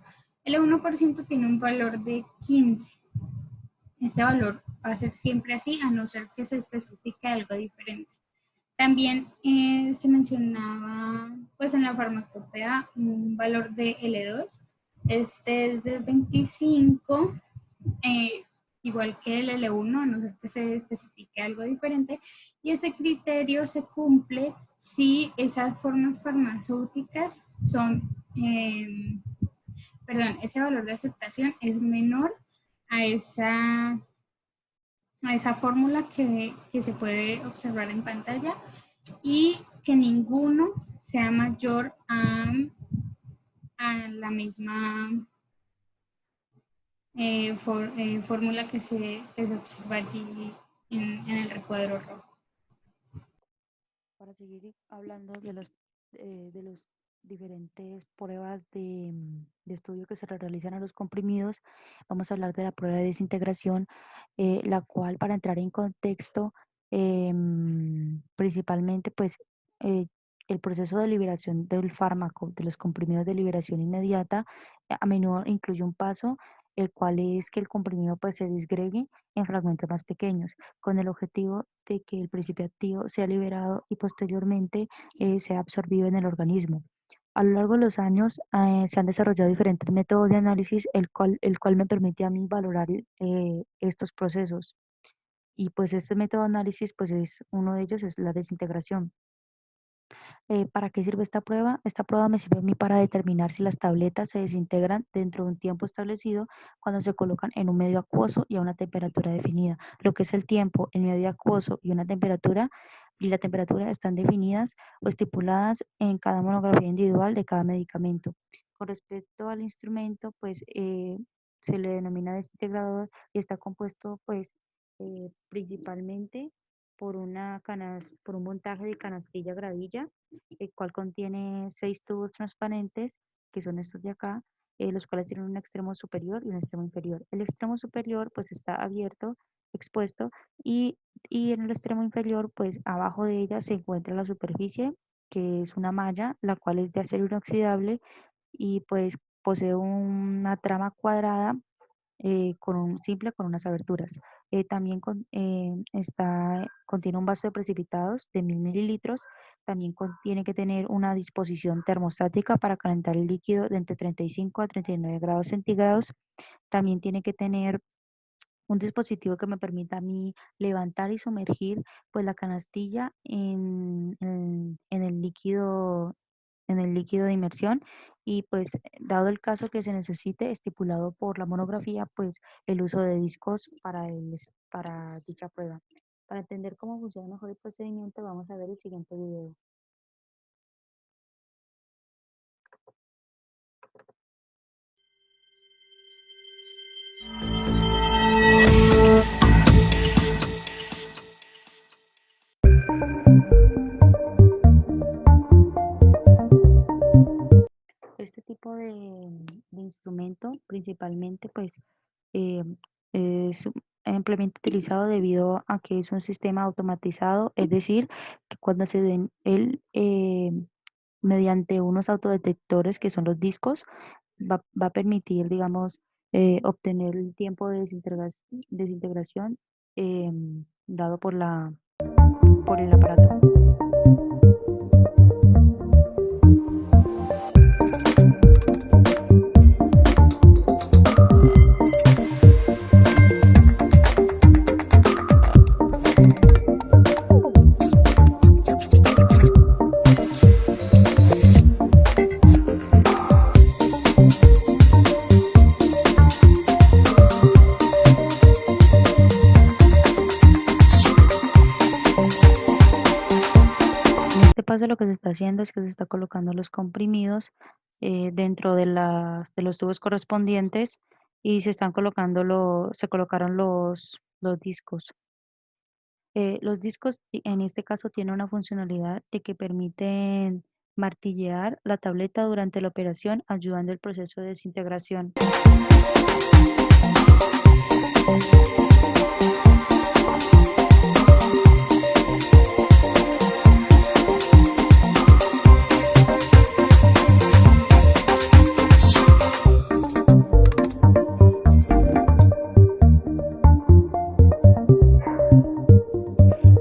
El L1% tiene un valor de 15. Este valor va a ser siempre así, a no ser que se especifique algo diferente. También se mencionaba pues en la farmacopea un valor de L2. Este es del 25, igual que el L1, a no ser que se especifique algo diferente. Y este criterio se cumple si esas formas farmacéuticas son, ese valor de aceptación es menor a esa fórmula que se puede observar en pantalla y que ninguno sea mayor a la misma fórmula que se observa allí en el recuadro rojo. Para seguir hablando de los diferentes pruebas de estudio que se realizan a los comprimidos, vamos a hablar de la prueba de desintegración, la cual, para entrar en contexto, principalmente pues el proceso de liberación del fármaco, de los comprimidos de liberación inmediata, a menudo incluye un paso, el cual es que el comprimido pues se disgregue en fragmentos más pequeños, con el objetivo de que el principio activo sea liberado y posteriormente sea absorbido en el organismo. A lo largo de los años se han desarrollado diferentes métodos de análisis, el cual me permite a mí valorar estos procesos. Y pues este método de análisis, pues es uno de ellos, es la desintegración. ¿Para qué sirve esta prueba? Esta prueba me sirve a mí para determinar si las tabletas se desintegran dentro de un tiempo establecido cuando se colocan en un medio acuoso y a una temperatura definida. Lo que es el tiempo, el medio acuoso y la temperatura están definidas o estipuladas en cada monografía individual de cada medicamento. Con respecto al instrumento, pues se le denomina desintegrador y está compuesto pues principalmente por un montaje de canastilla gravilla, el cual contiene 6 tubos transparentes, que son estos de acá, los cuales tienen un extremo superior y un extremo inferior. El extremo superior pues está abierto, expuesto, y, y en el extremo inferior pues abajo de ella se encuentra la superficie, que es una malla, la cual es de acero inoxidable y pues posee una trama cuadrada con unas aberturas. También contiene un vaso de precipitados de 1000 mililitros. También tiene que tener una disposición termostática para calentar el líquido de entre 35 a 39 grados centígrados. También tiene que tener un dispositivo que me permita a mí levantar y sumergir pues la canastilla en el líquido de inmersión y pues dado el caso que se necesite, estipulado por la monografía, pues el uso de discos para dicha prueba. Para entender cómo funciona mejor el procedimiento, vamos a ver el siguiente video. Este tipo de instrumento principalmente pues eh, es ampliamente utilizado debido a que es un sistema automatizado, es decir, que cuando se den mediante unos autodetectores que son los discos, va a permitir, digamos, obtener el tiempo de desintegración dado por el aparato. En este paso lo que se está haciendo es que se está colocando los comprimidos dentro de los tubos correspondientes y se colocaron los discos. Los discos en este caso tienen una funcionalidad de que permiten martillear la tableta durante la operación, ayudando al proceso de desintegración.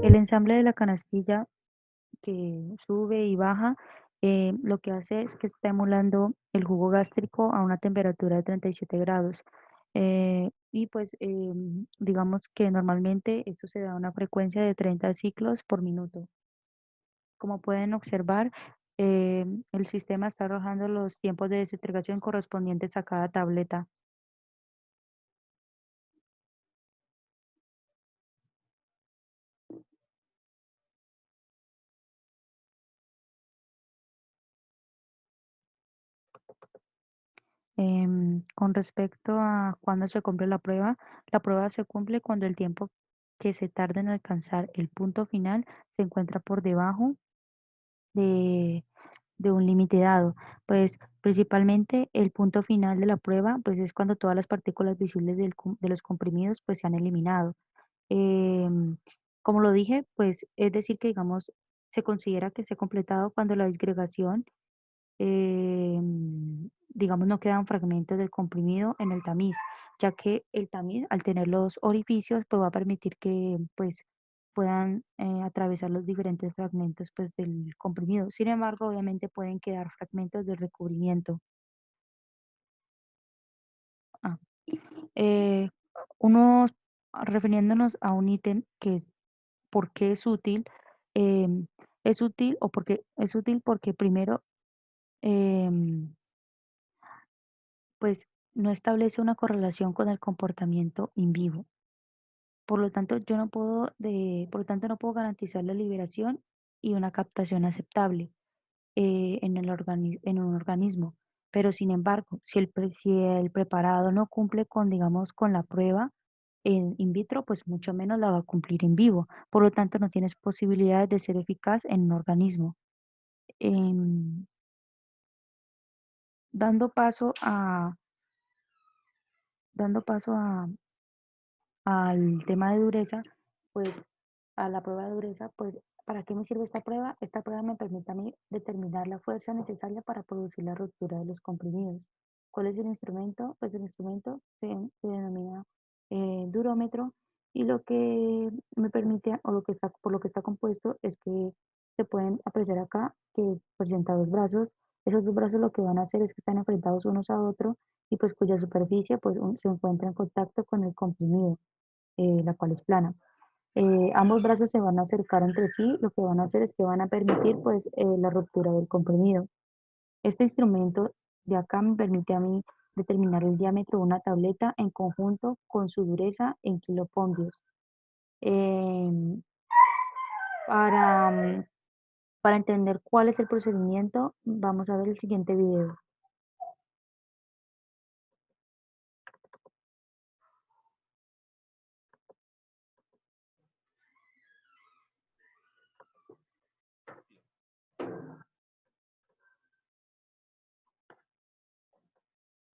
El ensamble de la canastilla que sube y baja, lo que hace es que está emulando el jugo gástrico a una temperatura de 37 grados. Y pues digamos que normalmente esto se da a una frecuencia de 30 ciclos por minuto. Como pueden observar, el sistema está arrojando los tiempos de desintegración correspondientes a cada tableta. Con respecto a cuándo se cumple la prueba se cumple cuando el tiempo que se tarda en alcanzar el punto final se encuentra por debajo de, de un límite dado. Pues principalmente el punto final de la prueba pues es cuando todas las partículas visibles de los comprimidos pues se han eliminado. Em, Como lo dije, pues es decir que digamos se considera que se ha completado cuando la disgregación digamos, no quedan fragmentos del comprimido en el tamiz, ya que el tamiz, al tener los orificios, pues va a permitir que pues puedan atravesar los diferentes fragmentos pues del comprimido. Sin embargo, obviamente pueden quedar fragmentos del recubrimiento. Ah, eh, unos, refiriéndonos a un ítem que es por qué em, es útil o porque es útil porque primero em, pues no establece una correlación con el comportamiento in vivo. Por lo tanto, por lo tanto, no puedo garantizar la liberación y una captación aceptable en un organismo. Pero sin embargo, si el preparado no cumple con, digamos, con la prueba en in vitro, pues mucho menos la va a cumplir en vivo. Por lo tanto, no tienes posibilidades de ser eficaz en un organismo. Em, dando paso a, dando paso al tema de dureza, pues a la prueba de dureza, pues ¿para qué me sirve esta prueba? Esta prueba me permite a mí determinar la fuerza necesaria para producir la ruptura de los comprimidos. ¿Cuál es el instrumento? Pues el instrumento se denomina durómetro y lo que me permite, o lo que está, por lo que está compuesto, es que se pueden apreciar acá que presenta dos brazos. Esos dos brazos lo que van a hacer es que están enfrentados unos a otros y pues cuya superficie pues se encuentra en contacto con el comprimido, la cual es plana. Ambos brazos se van a acercar entre sí, lo que van a hacer es que van a permitir pues la ruptura del comprimido. Este instrumento de acá me permite a mí determinar el diámetro de una tableta en conjunto con su dureza en kilopondios. Em, para, para entender cuál es el procedimiento, vamos a ver el siguiente video.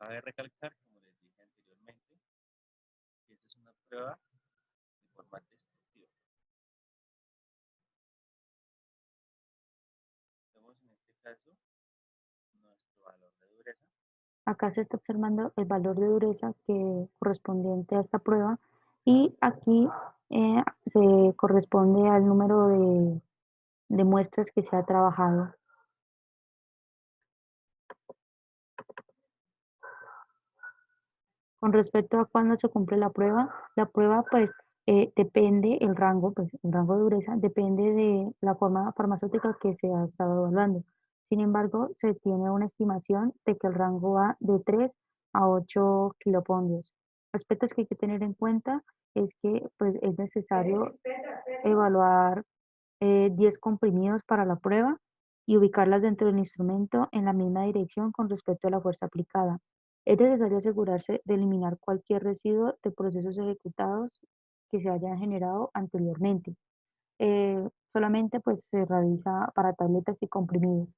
Cabe recalcar, como les dije anteriormente, que esta es una prueba de forma destructiva. Vemos en este caso nuestro valor de dureza. Acá se está observando el valor de dureza que correspondiente a esta prueba y aquí se corresponde al número de muestras que se ha trabajado. Con respecto a cuándo se cumple la prueba pues depende pues el rango de dureza depende de la forma farmacéutica que se ha estado evaluando. Sin embargo, se tiene una estimación de que el rango va de 3 a 8 kilopondios. Aspectos que hay que tener en cuenta es que pues, es necesario evaluar 10 comprimidos para la prueba y ubicarlas dentro del instrumento en la misma dirección con respecto a la fuerza aplicada. Es necesario asegurarse de eliminar cualquier residuo de procesos ejecutados que se hayan generado anteriormente. Solamente pues se realiza para tabletas y comprimidos.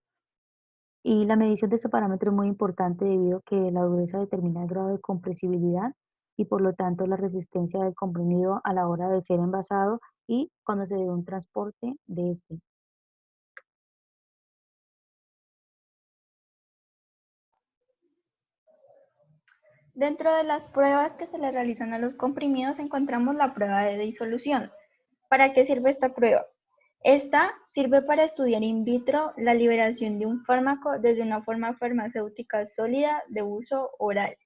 Y la medición de este parámetro es muy importante debido a que la dureza determina el grado de compresibilidad y por lo tanto la resistencia del comprimido a la hora de ser envasado y cuando se dé un transporte de este. Dentro de las pruebas que se le realizan a los comprimidos encontramos la prueba de disolución. ¿Para qué sirve esta prueba? Esta sirve para estudiar in vitro la liberación de un fármaco desde una forma farmacéutica sólida de uso oral.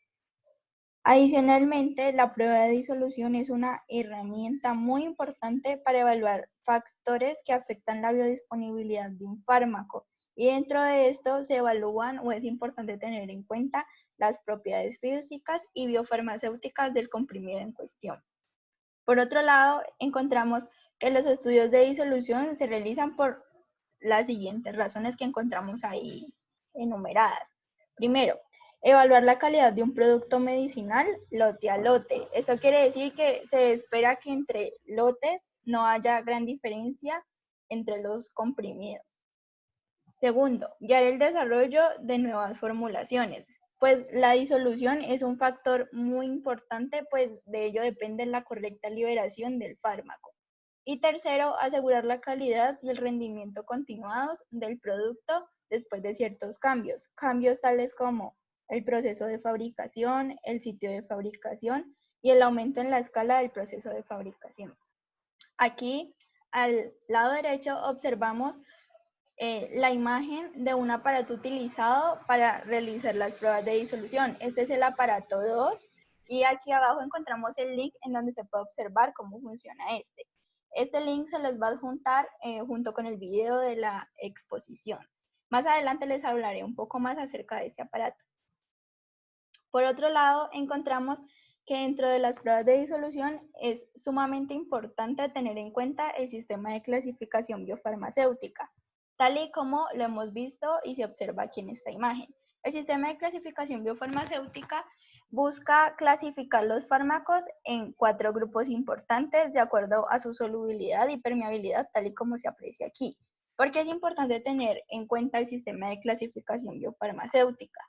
Adicionalmente, la prueba de disolución es una herramienta muy importante para evaluar factores que afectan la biodisponibilidad de un fármaco y dentro de esto se evalúan o es importante tener en cuenta las propiedades físicas y biofarmacéuticas del comprimido en cuestión. Por otro lado, encontramos que los estudios de disolución se realizan por las siguientes razones que encontramos ahí enumeradas. Primero, Evaluar la calidad de un producto medicinal lote a lote. Esto quiere decir que se espera que entre lotes no haya gran diferencia entre los comprimidos. Segundo, guiar el desarrollo de nuevas formulaciones. Pues la disolución es un factor muy importante, pues de ello depende la correcta liberación del fármaco. Y tercero, asegurar la calidad y el rendimiento continuados del producto después de ciertos cambios. Cambios tales como el proceso de fabricación, el sitio de fabricación y el aumento en la escala del proceso de fabricación. Aquí, al lado derecho, observamos la imagen de un aparato utilizado para realizar las pruebas de disolución. Este es el aparato 2 y aquí abajo encontramos el link en donde se puede observar cómo funciona este. Este link se les va a adjuntar junto con el video de la exposición. Más adelante les hablaré un poco más acerca de este aparato. Por otro lado, encontramos que dentro de las pruebas de disolución es sumamente importante tener en cuenta el sistema de clasificación biofarmacéutica, tal y como lo hemos visto y se observa aquí en esta imagen. El sistema de clasificación biofarmacéutica busca clasificar los fármacos en 4 grupos importantes de acuerdo a su solubilidad y permeabilidad, tal y como se aprecia aquí. ¿Por qué es importante tener en cuenta el sistema de clasificación biofarmacéutica?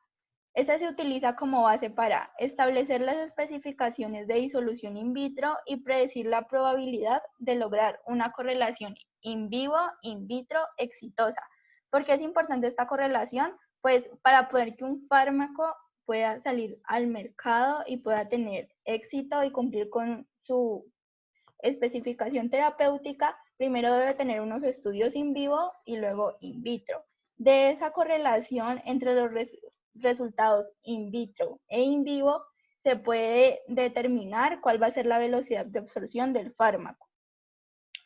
Este se utiliza como base para establecer las especificaciones de disolución in vitro y predecir la probabilidad de lograr una correlación in vivo, in vitro exitosa. ¿Por qué es importante esta correlación? Pues para poder que un fármaco pueda salir al mercado y pueda tener éxito y cumplir con su especificación terapéutica, primero debe tener unos estudios in vivo y luego in vitro. De esa correlación entre los resultados in vitro e in vivo se puede determinar cuál va a ser la velocidad de absorción del fármaco.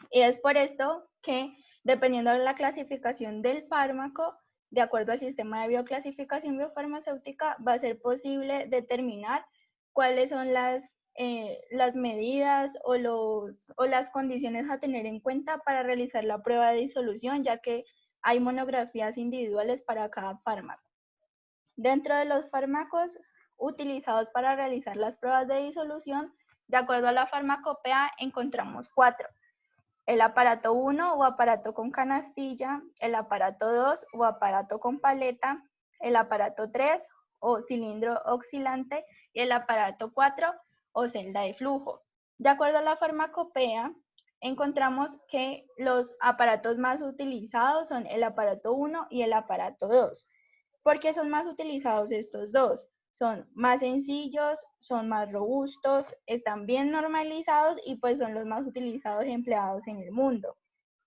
Y es por esto que, dependiendo de la clasificación del fármaco, de acuerdo al sistema de bioclasificación biofarmacéutica, va a ser posible determinar cuáles son las medidas o las condiciones a tener en cuenta para realizar la prueba de disolución, ya que hay monografías individuales para cada fármaco. Dentro de los fármacos utilizados para realizar las pruebas de disolución, de acuerdo a la farmacopea, encontramos 4. El aparato 1 o aparato con canastilla, el aparato 2 o aparato con paleta, el aparato 3 o cilindro oscilante y el aparato 4 o celda de flujo. De acuerdo a la farmacopea, encontramos que los aparatos más utilizados son el aparato 1 y el aparato 2. ¿Por qué son más utilizados estos dos? Son más sencillos, son más robustos, están bien normalizados y pues son los más utilizados y empleados en el mundo.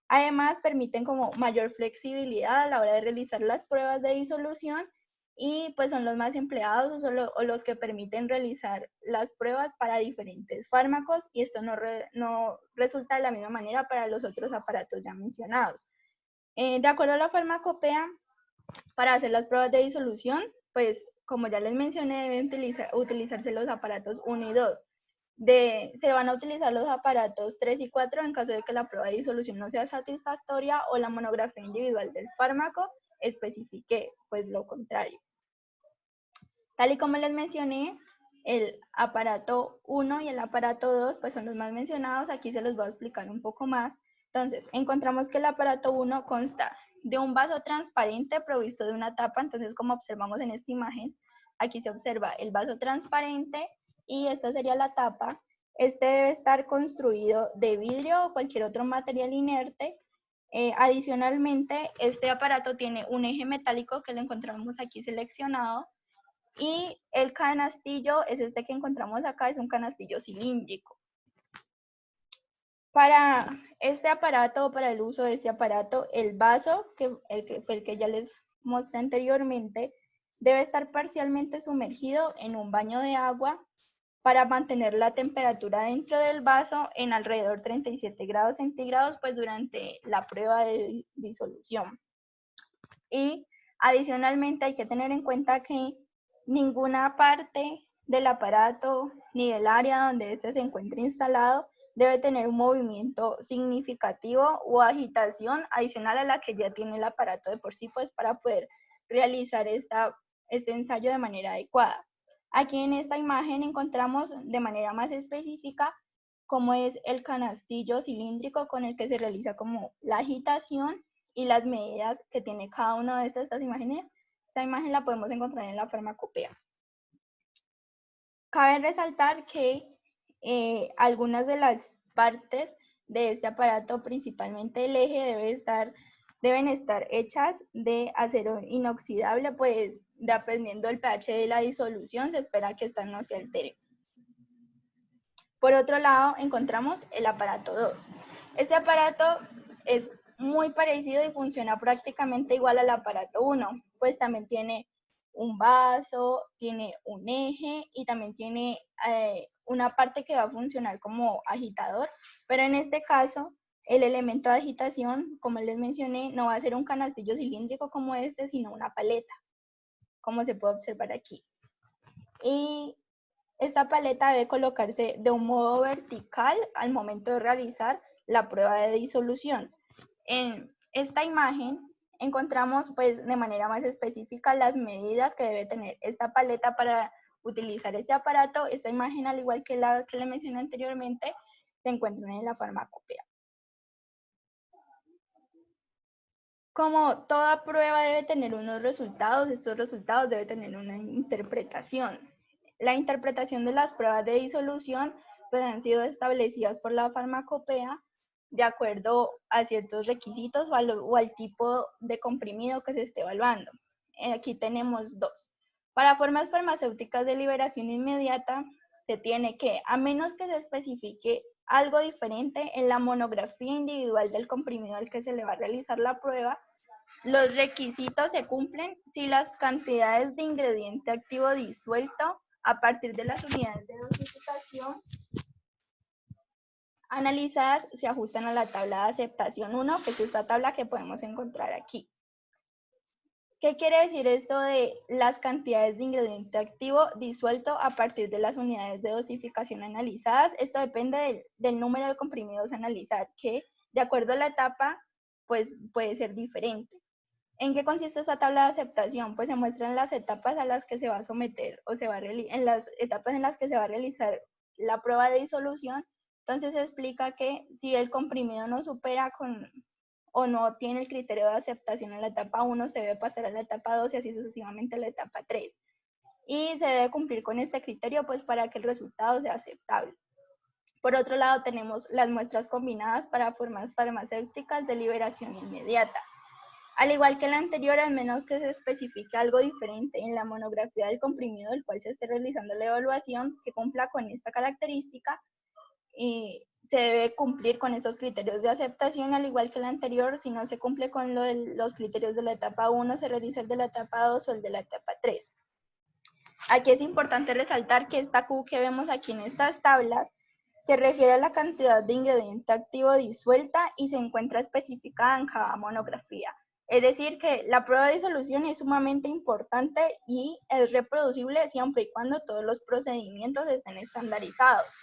Además, permiten como mayor flexibilidad a la hora de realizar las pruebas de disolución y pues son los más empleados o los que permiten realizar las pruebas para diferentes fármacos y esto no resulta de la misma manera para los otros aparatos ya mencionados. De acuerdo a la farmacopea, para hacer las pruebas de disolución, pues como ya les mencioné, deben utilizarse los aparatos 1 y 2. Se van a utilizar los aparatos 3 y 4 en caso de que la prueba de disolución no sea satisfactoria o la monografía individual del fármaco especifique pues lo contrario. Tal y como les mencioné, el aparato 1 y el aparato 2 pues son los más mencionados. Aquí se los voy a explicar un poco más. Entonces, encontramos que el aparato 1 consta de un vaso transparente provisto de una tapa. Entonces, como observamos en esta imagen, aquí se observa el vaso transparente y esta sería la tapa. Este debe estar construido de vidrio o cualquier otro material inerte. Adicionalmente, este aparato tiene un eje metálico que lo encontramos aquí seleccionado y el canastillo es este que encontramos acá, es un canastillo cilíndrico. Para este aparato, para el uso de este aparato, el vaso, el que ya les mostré anteriormente, debe estar parcialmente sumergido en un baño de agua para mantener la temperatura dentro del vaso en alrededor 37 grados centígrados, pues durante la prueba de disolución. Y adicionalmente hay que tener en cuenta que ninguna parte del aparato ni del área donde éste se encuentre instalado debe tener un movimiento significativo o agitación adicional a la que ya tiene el aparato de por sí, pues para poder realizar esta este ensayo de manera adecuada. Aquí en esta imagen encontramos de manera más específica cómo es el canastillo cilíndrico con el que se realiza como la agitación y las medidas que tiene cada una de estas imágenes. Esta imagen la podemos encontrar en la farmacopea. Cabe resaltar que algunas de las partes de este aparato, principalmente el eje, deben estar hechas de acero inoxidable, pues dependiendo del pH de la disolución, se espera que esta no se altere. Por otro lado, encontramos el aparato 2. Este aparato es muy parecido y funciona prácticamente igual al aparato 1, pues también tiene un vaso, tiene un eje y también tiene una parte que va a funcionar como agitador, pero en este caso el elemento de agitación, como les mencioné, no va a ser un canastillo cilíndrico como este, sino una paleta, como se puede observar aquí. Y esta paleta debe colocarse de un modo vertical al momento de realizar la prueba de disolución. En esta imagen encontramos pues de manera más específica las medidas que debe tener esta paleta para utilizar este aparato. Esta imagen, al igual que la que le mencioné anteriormente, se encuentran en la farmacopea. Como toda prueba debe tener unos resultados, estos resultados deben tener una interpretación. La interpretación de las pruebas de disolución pues, han sido establecidas por la farmacopea de acuerdo a ciertos requisitos o al tipo de comprimido que se esté evaluando. Aquí tenemos dos. Para formas farmacéuticas de liberación inmediata, se tiene que, a menos que se especifique algo diferente en la monografía individual del comprimido al que se le va a realizar la prueba, los requisitos se cumplen si las cantidades de ingrediente activo disuelto a partir de las unidades de dosificación analizadas se ajustan a la tabla de aceptación 1, que es esta tabla que podemos encontrar aquí. ¿Qué quiere decir esto de las cantidades de ingrediente activo disuelto a partir de las unidades de dosificación analizadas? Esto depende del número de comprimidos a analizar, que de acuerdo a la etapa, pues puede ser diferente. ¿En qué consiste esta tabla de aceptación? Pues se muestran las etapas a las que se va a someter o en las etapas en las que se va a realizar la prueba de disolución. Entonces se explica que si el comprimido no supera o no tiene el criterio de aceptación en la etapa 1, se debe pasar a la etapa 2 y así sucesivamente a la etapa 3. Y se debe cumplir con este criterio pues para que el resultado sea aceptable. Por otro lado, tenemos las muestras combinadas para formas farmacéuticas de liberación inmediata. Al igual que la anterior, al menos que se especifique algo diferente en la monografía del comprimido del cual se esté realizando la evaluación que cumpla con esta característica, se debe cumplir con estos criterios de aceptación, al igual que la anterior. Si no se cumple con los criterios de la etapa 1, se realiza el de la etapa 2 o el de la etapa 3. Aquí es importante resaltar que esta Q que vemos aquí en estas tablas se refiere a la cantidad de ingrediente activo disuelta y se encuentra especificada en cada monografía. Es decir, que la prueba de disolución es sumamente importante y es reproducible siempre y cuando todos los procedimientos estén estandarizados.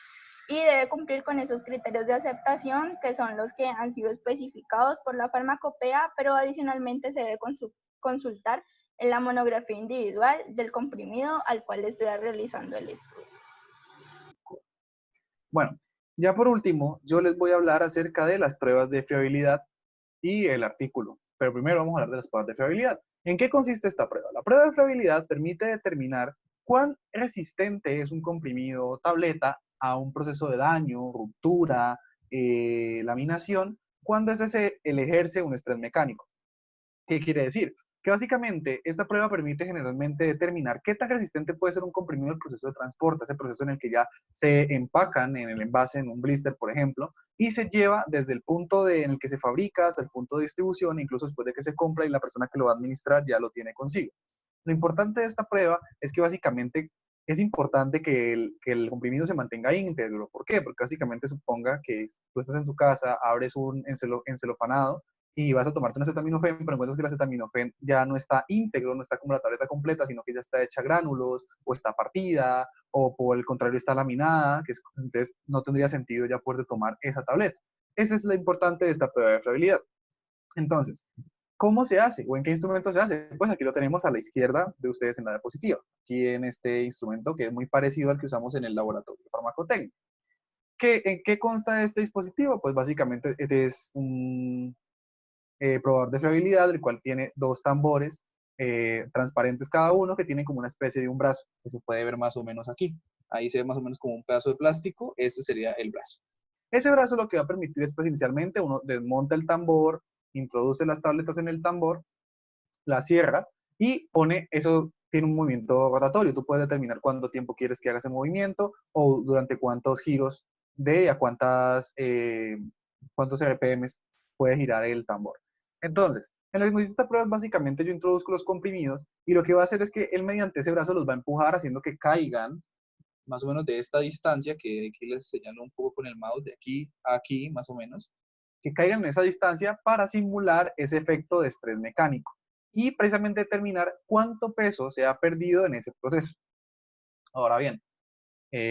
Y debe cumplir con esos criterios de aceptación que son los que han sido especificados por la farmacopea, pero adicionalmente se debe consultar en la monografía individual del comprimido al cual estoy realizando el estudio. Bueno, ya por último, yo les voy a hablar acerca de las pruebas de fiabilidad y el artículo. Pero primero vamos a hablar de las pruebas de fiabilidad. ¿En qué consiste esta prueba? La prueba de fiabilidad permite determinar cuán resistente es un comprimido o tableta a un proceso de daño, ruptura, laminación, cuando el ejerce un estrés mecánico. ¿Qué quiere decir? Que básicamente esta prueba permite generalmente determinar qué tan resistente puede ser un comprimido del proceso de transporte, ese proceso en el que ya se empacan en el envase, en un blister, por ejemplo, y se lleva desde el punto en el que se fabrica hasta el punto de distribución, incluso después de que se compra y la persona que lo va a administrar ya lo tiene consigo. Lo importante de esta prueba es que básicamente es importante que el comprimido se mantenga íntegro. ¿Por qué? Porque básicamente suponga que tú estás en tu casa, abres un encelofanado y vas a tomarte un acetaminofén, pero encuentras que el acetaminofén ya no está íntegro, no está como la tableta completa, sino que ya está hecha gránulos, o está partida, o por el contrario está laminada, entonces no tendría sentido ya poder tomar esa tableta. Esa es lo importante de esta prueba de fiabilidad. Entonces, ¿Cómo se hace o en qué instrumento se hace? Pues aquí lo tenemos a la izquierda de ustedes en la diapositiva, aquí en este instrumento que es muy parecido al que usamos en el laboratorio farmacotécnico. ¿En qué consta este dispositivo? Pues básicamente es un probador de fiabilidad, el cual tiene dos tambores transparentes cada uno, que tienen como una especie de un brazo, que se puede ver más o menos aquí. Ahí se ve más o menos como un pedazo de plástico, este sería el brazo. Ese brazo lo que va a permitir es, pues, inicialmente uno desmonta el tambor, introduce las tabletas en el tambor, la cierra y pone, eso tiene un movimiento rotatorio. Tú puedes determinar cuánto tiempo quieres que haga ese movimiento o durante cuántos giros de a cuántos RPMs puede girar el tambor. Entonces, en la que esta prueba, básicamente yo introduzco los comprimidos y lo que va a hacer es que él mediante ese brazo los va a empujar haciendo que caigan más o menos de esta distancia, que aquí les señalo un poco con el mouse, de aquí a aquí más o menos, que caigan en esa distancia para simular ese efecto de estrés mecánico y precisamente determinar cuánto peso se ha perdido en ese proceso. Ahora bien,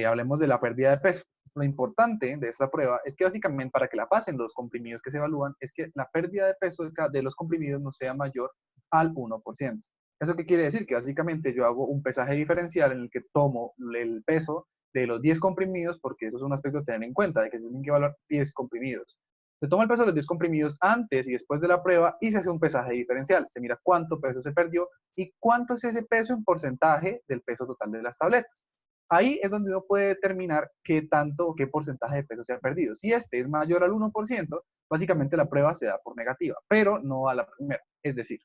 hablemos de la pérdida de peso. Lo importante de esta prueba es que básicamente para que la pasen los comprimidos que se evalúan es que la pérdida de peso de los comprimidos no sea mayor al 1%. ¿Eso qué quiere decir? Que básicamente yo hago un pesaje diferencial en el que tomo el peso de los 10 comprimidos, porque eso es un aspecto a tener en cuenta, de que se tienen que evaluar 10 comprimidos. Se toma el peso de los 10 comprimidos antes y después de la prueba y se hace un pesaje diferencial. Se mira cuánto peso se perdió y cuánto es ese peso en porcentaje del peso total de las tabletas. Ahí es donde uno puede determinar qué tanto o qué porcentaje de peso se ha perdido. Si este es mayor al 1%, básicamente la prueba se da por negativa, pero no a la primera. Es decir,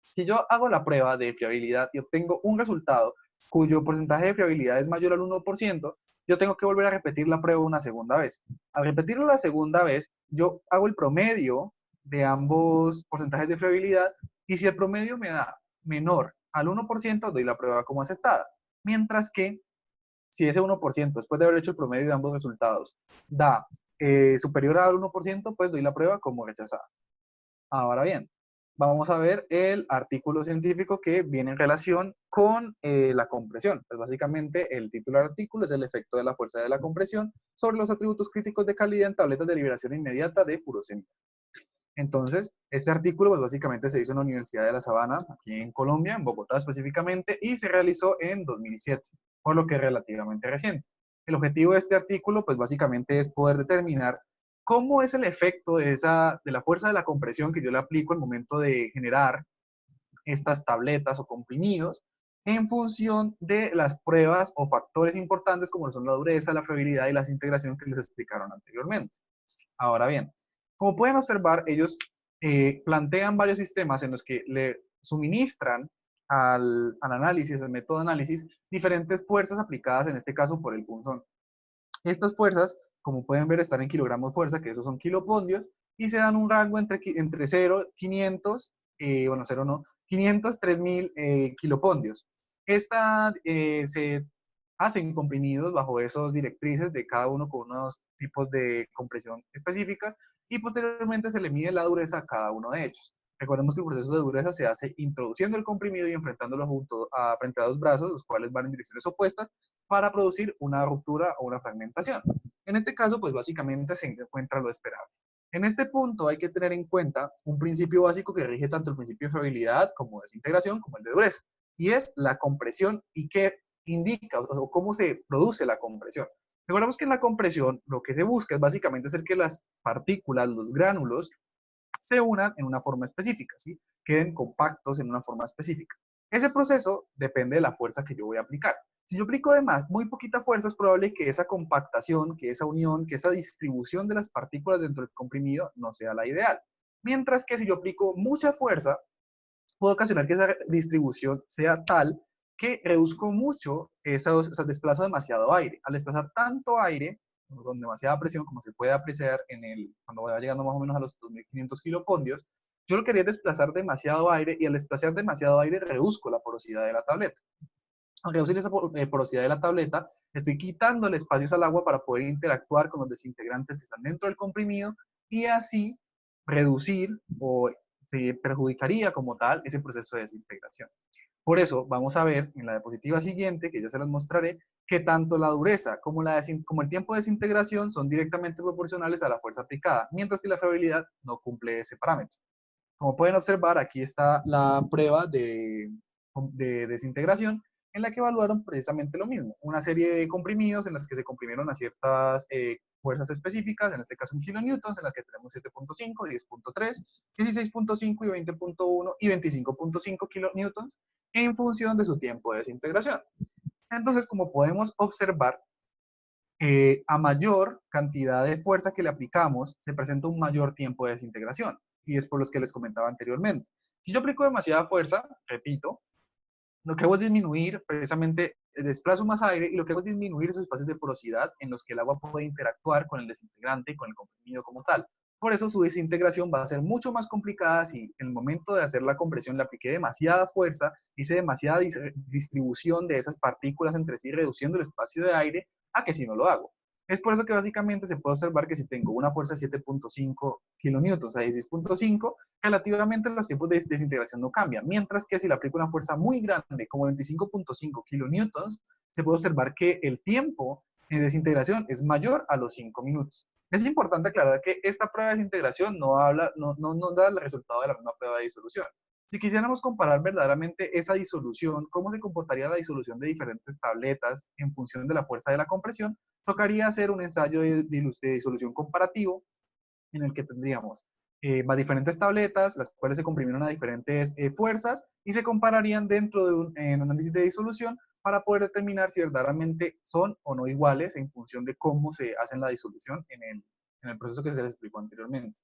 si yo hago la prueba de fiabilidad y obtengo un resultado cuyo porcentaje de fiabilidad es mayor al 1%, yo tengo que volver a repetir la prueba una segunda vez. Al repetirlo la segunda vez, yo hago el promedio de ambos porcentajes de fiabilidad y si el promedio me da menor al 1%, doy la prueba como aceptada. Mientras que si ese 1%, después de haber hecho el promedio de ambos resultados, da superior al 1%, pues doy la prueba como rechazada. Ahora bien, vamos a ver el artículo científico que viene en relación con la compresión. Pues básicamente el título del artículo es el efecto de la fuerza de la compresión sobre los atributos críticos de calidad en tabletas de liberación inmediata de furosemida. Entonces, este artículo pues básicamente se hizo en la Universidad de La Sabana, aquí en Colombia, en Bogotá específicamente, y se realizó en 2007, por lo que es relativamente reciente. El objetivo de este artículo pues básicamente es poder determinar cómo es el efecto de la fuerza de la compresión que yo le aplico al momento de generar estas tabletas o comprimidos en función de las pruebas o factores importantes como son la dureza, la fiabilidad y la desintegración que les explicaron anteriormente. Ahora bien, como pueden observar, ellos plantean varios sistemas en los que le suministran al análisis, al método de análisis, diferentes fuerzas aplicadas en este caso por el punzón. Estas fuerzas, como pueden ver, están en kilogramos fuerza, que esos son kilopondios, y se dan un rango entre 0, 500, bueno, 0 no, 500, 3000 kilopondios. Se hacen comprimidos bajo esos directrices de cada uno con unos tipos de compresión específicas y posteriormente se le mide la dureza a cada uno de ellos. Recordemos que el proceso de dureza se hace introduciendo el comprimido y enfrentándolo frente a dos brazos, los cuales van en direcciones opuestas para producir una ruptura o una fragmentación. En este caso, pues básicamente se encuentra lo esperable. En este punto hay que tener en cuenta un principio básico que rige tanto el principio de fiabilidad como desintegración como el de dureza, y es la compresión y qué indica o cómo se produce la compresión. Recordemos que en la compresión lo que se busca es básicamente hacer que las partículas, los gránulos, se unan en una forma específica, ¿sí? Queden compactos en una forma específica. Ese proceso depende de la fuerza que yo voy a aplicar. Si yo aplico además muy poquita fuerza, es probable que esa compactación, que esa unión, que esa distribución de las partículas dentro del comprimido no sea la ideal. Mientras que si yo aplico mucha fuerza, puede ocasionar que esa distribución sea tal que reduzco mucho, desplazo demasiado aire. Al desplazar tanto aire, con demasiada presión, como se puede apreciar cuando va llegando más o menos a los 2500 kilopondios, yo lo quería desplazar demasiado aire y al desplazar demasiado aire reduzco la porosidad de la tableta. Al reducir esa porosidad de la tableta, estoy quitándole espacios al agua para poder interactuar con los desintegrantes que están dentro del comprimido y así reducir o se perjudicaría como tal ese proceso de desintegración. Por eso vamos a ver en la diapositiva siguiente, que ya se las mostraré, que tanto la dureza como el tiempo de desintegración son directamente proporcionales a la fuerza aplicada, mientras que la fiabilidad no cumple ese parámetro. Como pueden observar, aquí está la prueba de desintegración, en la que evaluaron precisamente lo mismo, una serie de comprimidos en las que se comprimieron a ciertas fuerzas específicas, en este caso en kilonewtons, en las que tenemos 7.5, 10.3, 16.5 y 20.1 y 25.5 kilonewtons en función de su tiempo de desintegración. Entonces, como podemos observar, a mayor cantidad de fuerza que le aplicamos, se presenta un mayor tiempo de desintegración, y es por los que les comentaba anteriormente. Si yo aplico demasiada fuerza, repito, lo que hago es disminuir, precisamente desplazo más aire, y lo que hago es disminuir esos espacios de porosidad en los que el agua puede interactuar con el desintegrante y con el comprimido como tal. Por eso su desintegración va a ser mucho más complicada si en el momento de hacer la compresión le apliqué demasiada fuerza, hice demasiada distribución de esas partículas entre sí, reduciendo el espacio de aire, a que si no lo hago. Es por eso que básicamente se puede observar que si tengo una fuerza de 7.5 kilonewtons a 16.5, relativamente los tiempos de desintegración no cambian, mientras que si le aplico una fuerza muy grande, como 25.5 kilonewtons, se puede observar que el tiempo de desintegración es mayor a los 5 minutos. Es importante aclarar que esta prueba de desintegración no da el resultado de la misma prueba de disolución. Si quisiéramos comparar verdaderamente esa disolución, cómo se comportaría la disolución de diferentes tabletas en función de la fuerza de la compresión, tocaría hacer un ensayo de disolución comparativo en el que tendríamos diferentes tabletas, las cuales se comprimieron a diferentes fuerzas y se compararían dentro de un análisis de disolución para poder determinar si verdaderamente son o no iguales en función de cómo se hace la disolución en el proceso que se les explicó anteriormente.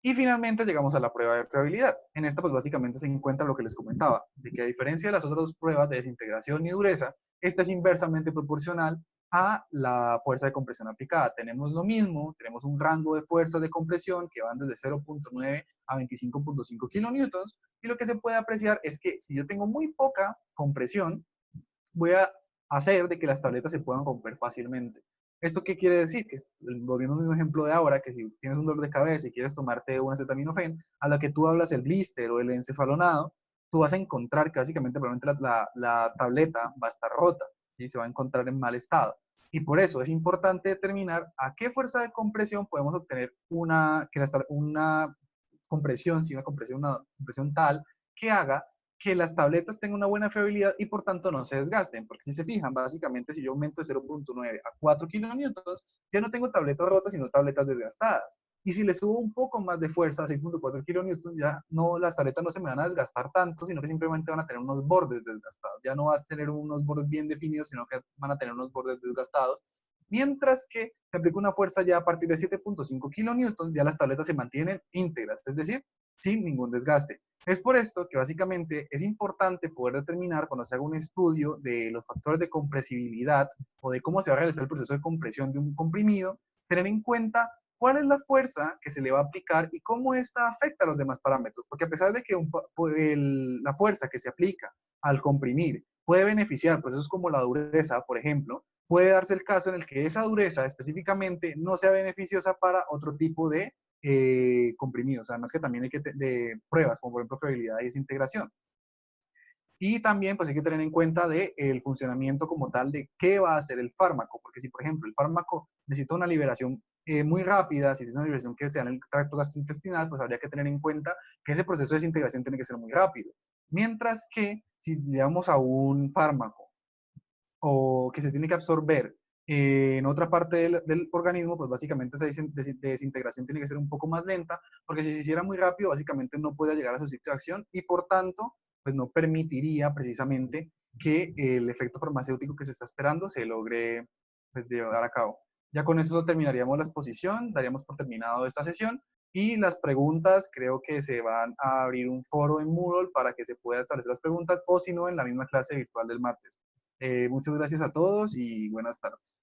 Y finalmente llegamos a la prueba de fiabilidad. En esta pues básicamente se encuentra lo que les comentaba, de que a diferencia de las otras dos pruebas de desintegración y dureza, esta es inversamente proporcional a la fuerza de compresión aplicada. Tenemos lo mismo, tenemos un rango de fuerzas de compresión que van desde 0.9 a 25.5 kilonewtons, y lo que se puede apreciar es que si yo tengo muy poca compresión, voy a hacer de que las tabletas se puedan romper fácilmente. ¿Esto qué quiere decir? Que, volviendo a un ejemplo de ahora, que si tienes un dolor de cabeza y quieres tomarte un acetaminofén, a la que tú hablas el blister o el encefalonado, tú vas a encontrar que básicamente probablemente la tableta va a estar rota, ¿sí? Se va a encontrar en mal estado. Y por eso es importante determinar a qué fuerza de compresión podemos obtener una compresión, ¿sí? Una compresión tal que haga que las tabletas tengan una buena fiabilidad y por tanto no se desgasten, porque si se fijan, básicamente si yo aumento de 0.9 a 4 kilonewtons, ya no tengo tabletas rotas, sino tabletas desgastadas. Y si le subo un poco más de fuerza a 6.4 kilonewtons, ya no, las tabletas no se me van a desgastar tanto, sino que simplemente van a tener unos bordes desgastados. Ya no va a tener unos bordes bien definidos, sino que van a tener unos bordes desgastados. Mientras que se aplica una fuerza ya a partir de 7.5 kilonewtons, ya las tabletas se mantienen íntegras, es decir, sin ningún desgaste. Es por esto que básicamente es importante poder determinar cuando se haga un estudio de los factores de compresibilidad o de cómo se va a realizar el proceso de compresión de un comprimido, tener en cuenta cuál es la fuerza que se le va a aplicar y cómo esta afecta a los demás parámetros. Porque a pesar de que la fuerza que se aplica al comprimir puede beneficiar procesos como la dureza, por ejemplo, puede darse el caso en el que esa dureza específicamente no sea beneficiosa para otro tipo de comprimidos, además que también hay que de pruebas, como por ejemplo fiabilidad y desintegración. Y también pues hay que tener en cuenta el funcionamiento como tal de qué va a hacer el fármaco, porque si por ejemplo el fármaco necesita una liberación muy rápida, si es una liberación que se da en el tracto gastrointestinal, pues habría que tener en cuenta que ese proceso de desintegración tiene que ser muy rápido. Mientras que si llevamos a un fármaco o que se tiene que absorber en otra parte del organismo, pues básicamente esa desintegración tiene que ser un poco más lenta, porque si se hiciera muy rápido, básicamente no puede llegar a su sitio de acción y por tanto, pues no permitiría precisamente que el efecto farmacéutico que se está esperando se logre pues, llevar a cabo. Ya con eso terminaríamos la exposición, daríamos por terminado esta sesión y las preguntas, creo que se van a abrir un foro en Moodle para que se pueda establecer las preguntas o si no, en la misma clase virtual del martes. Muchas gracias a todos y buenas tardes.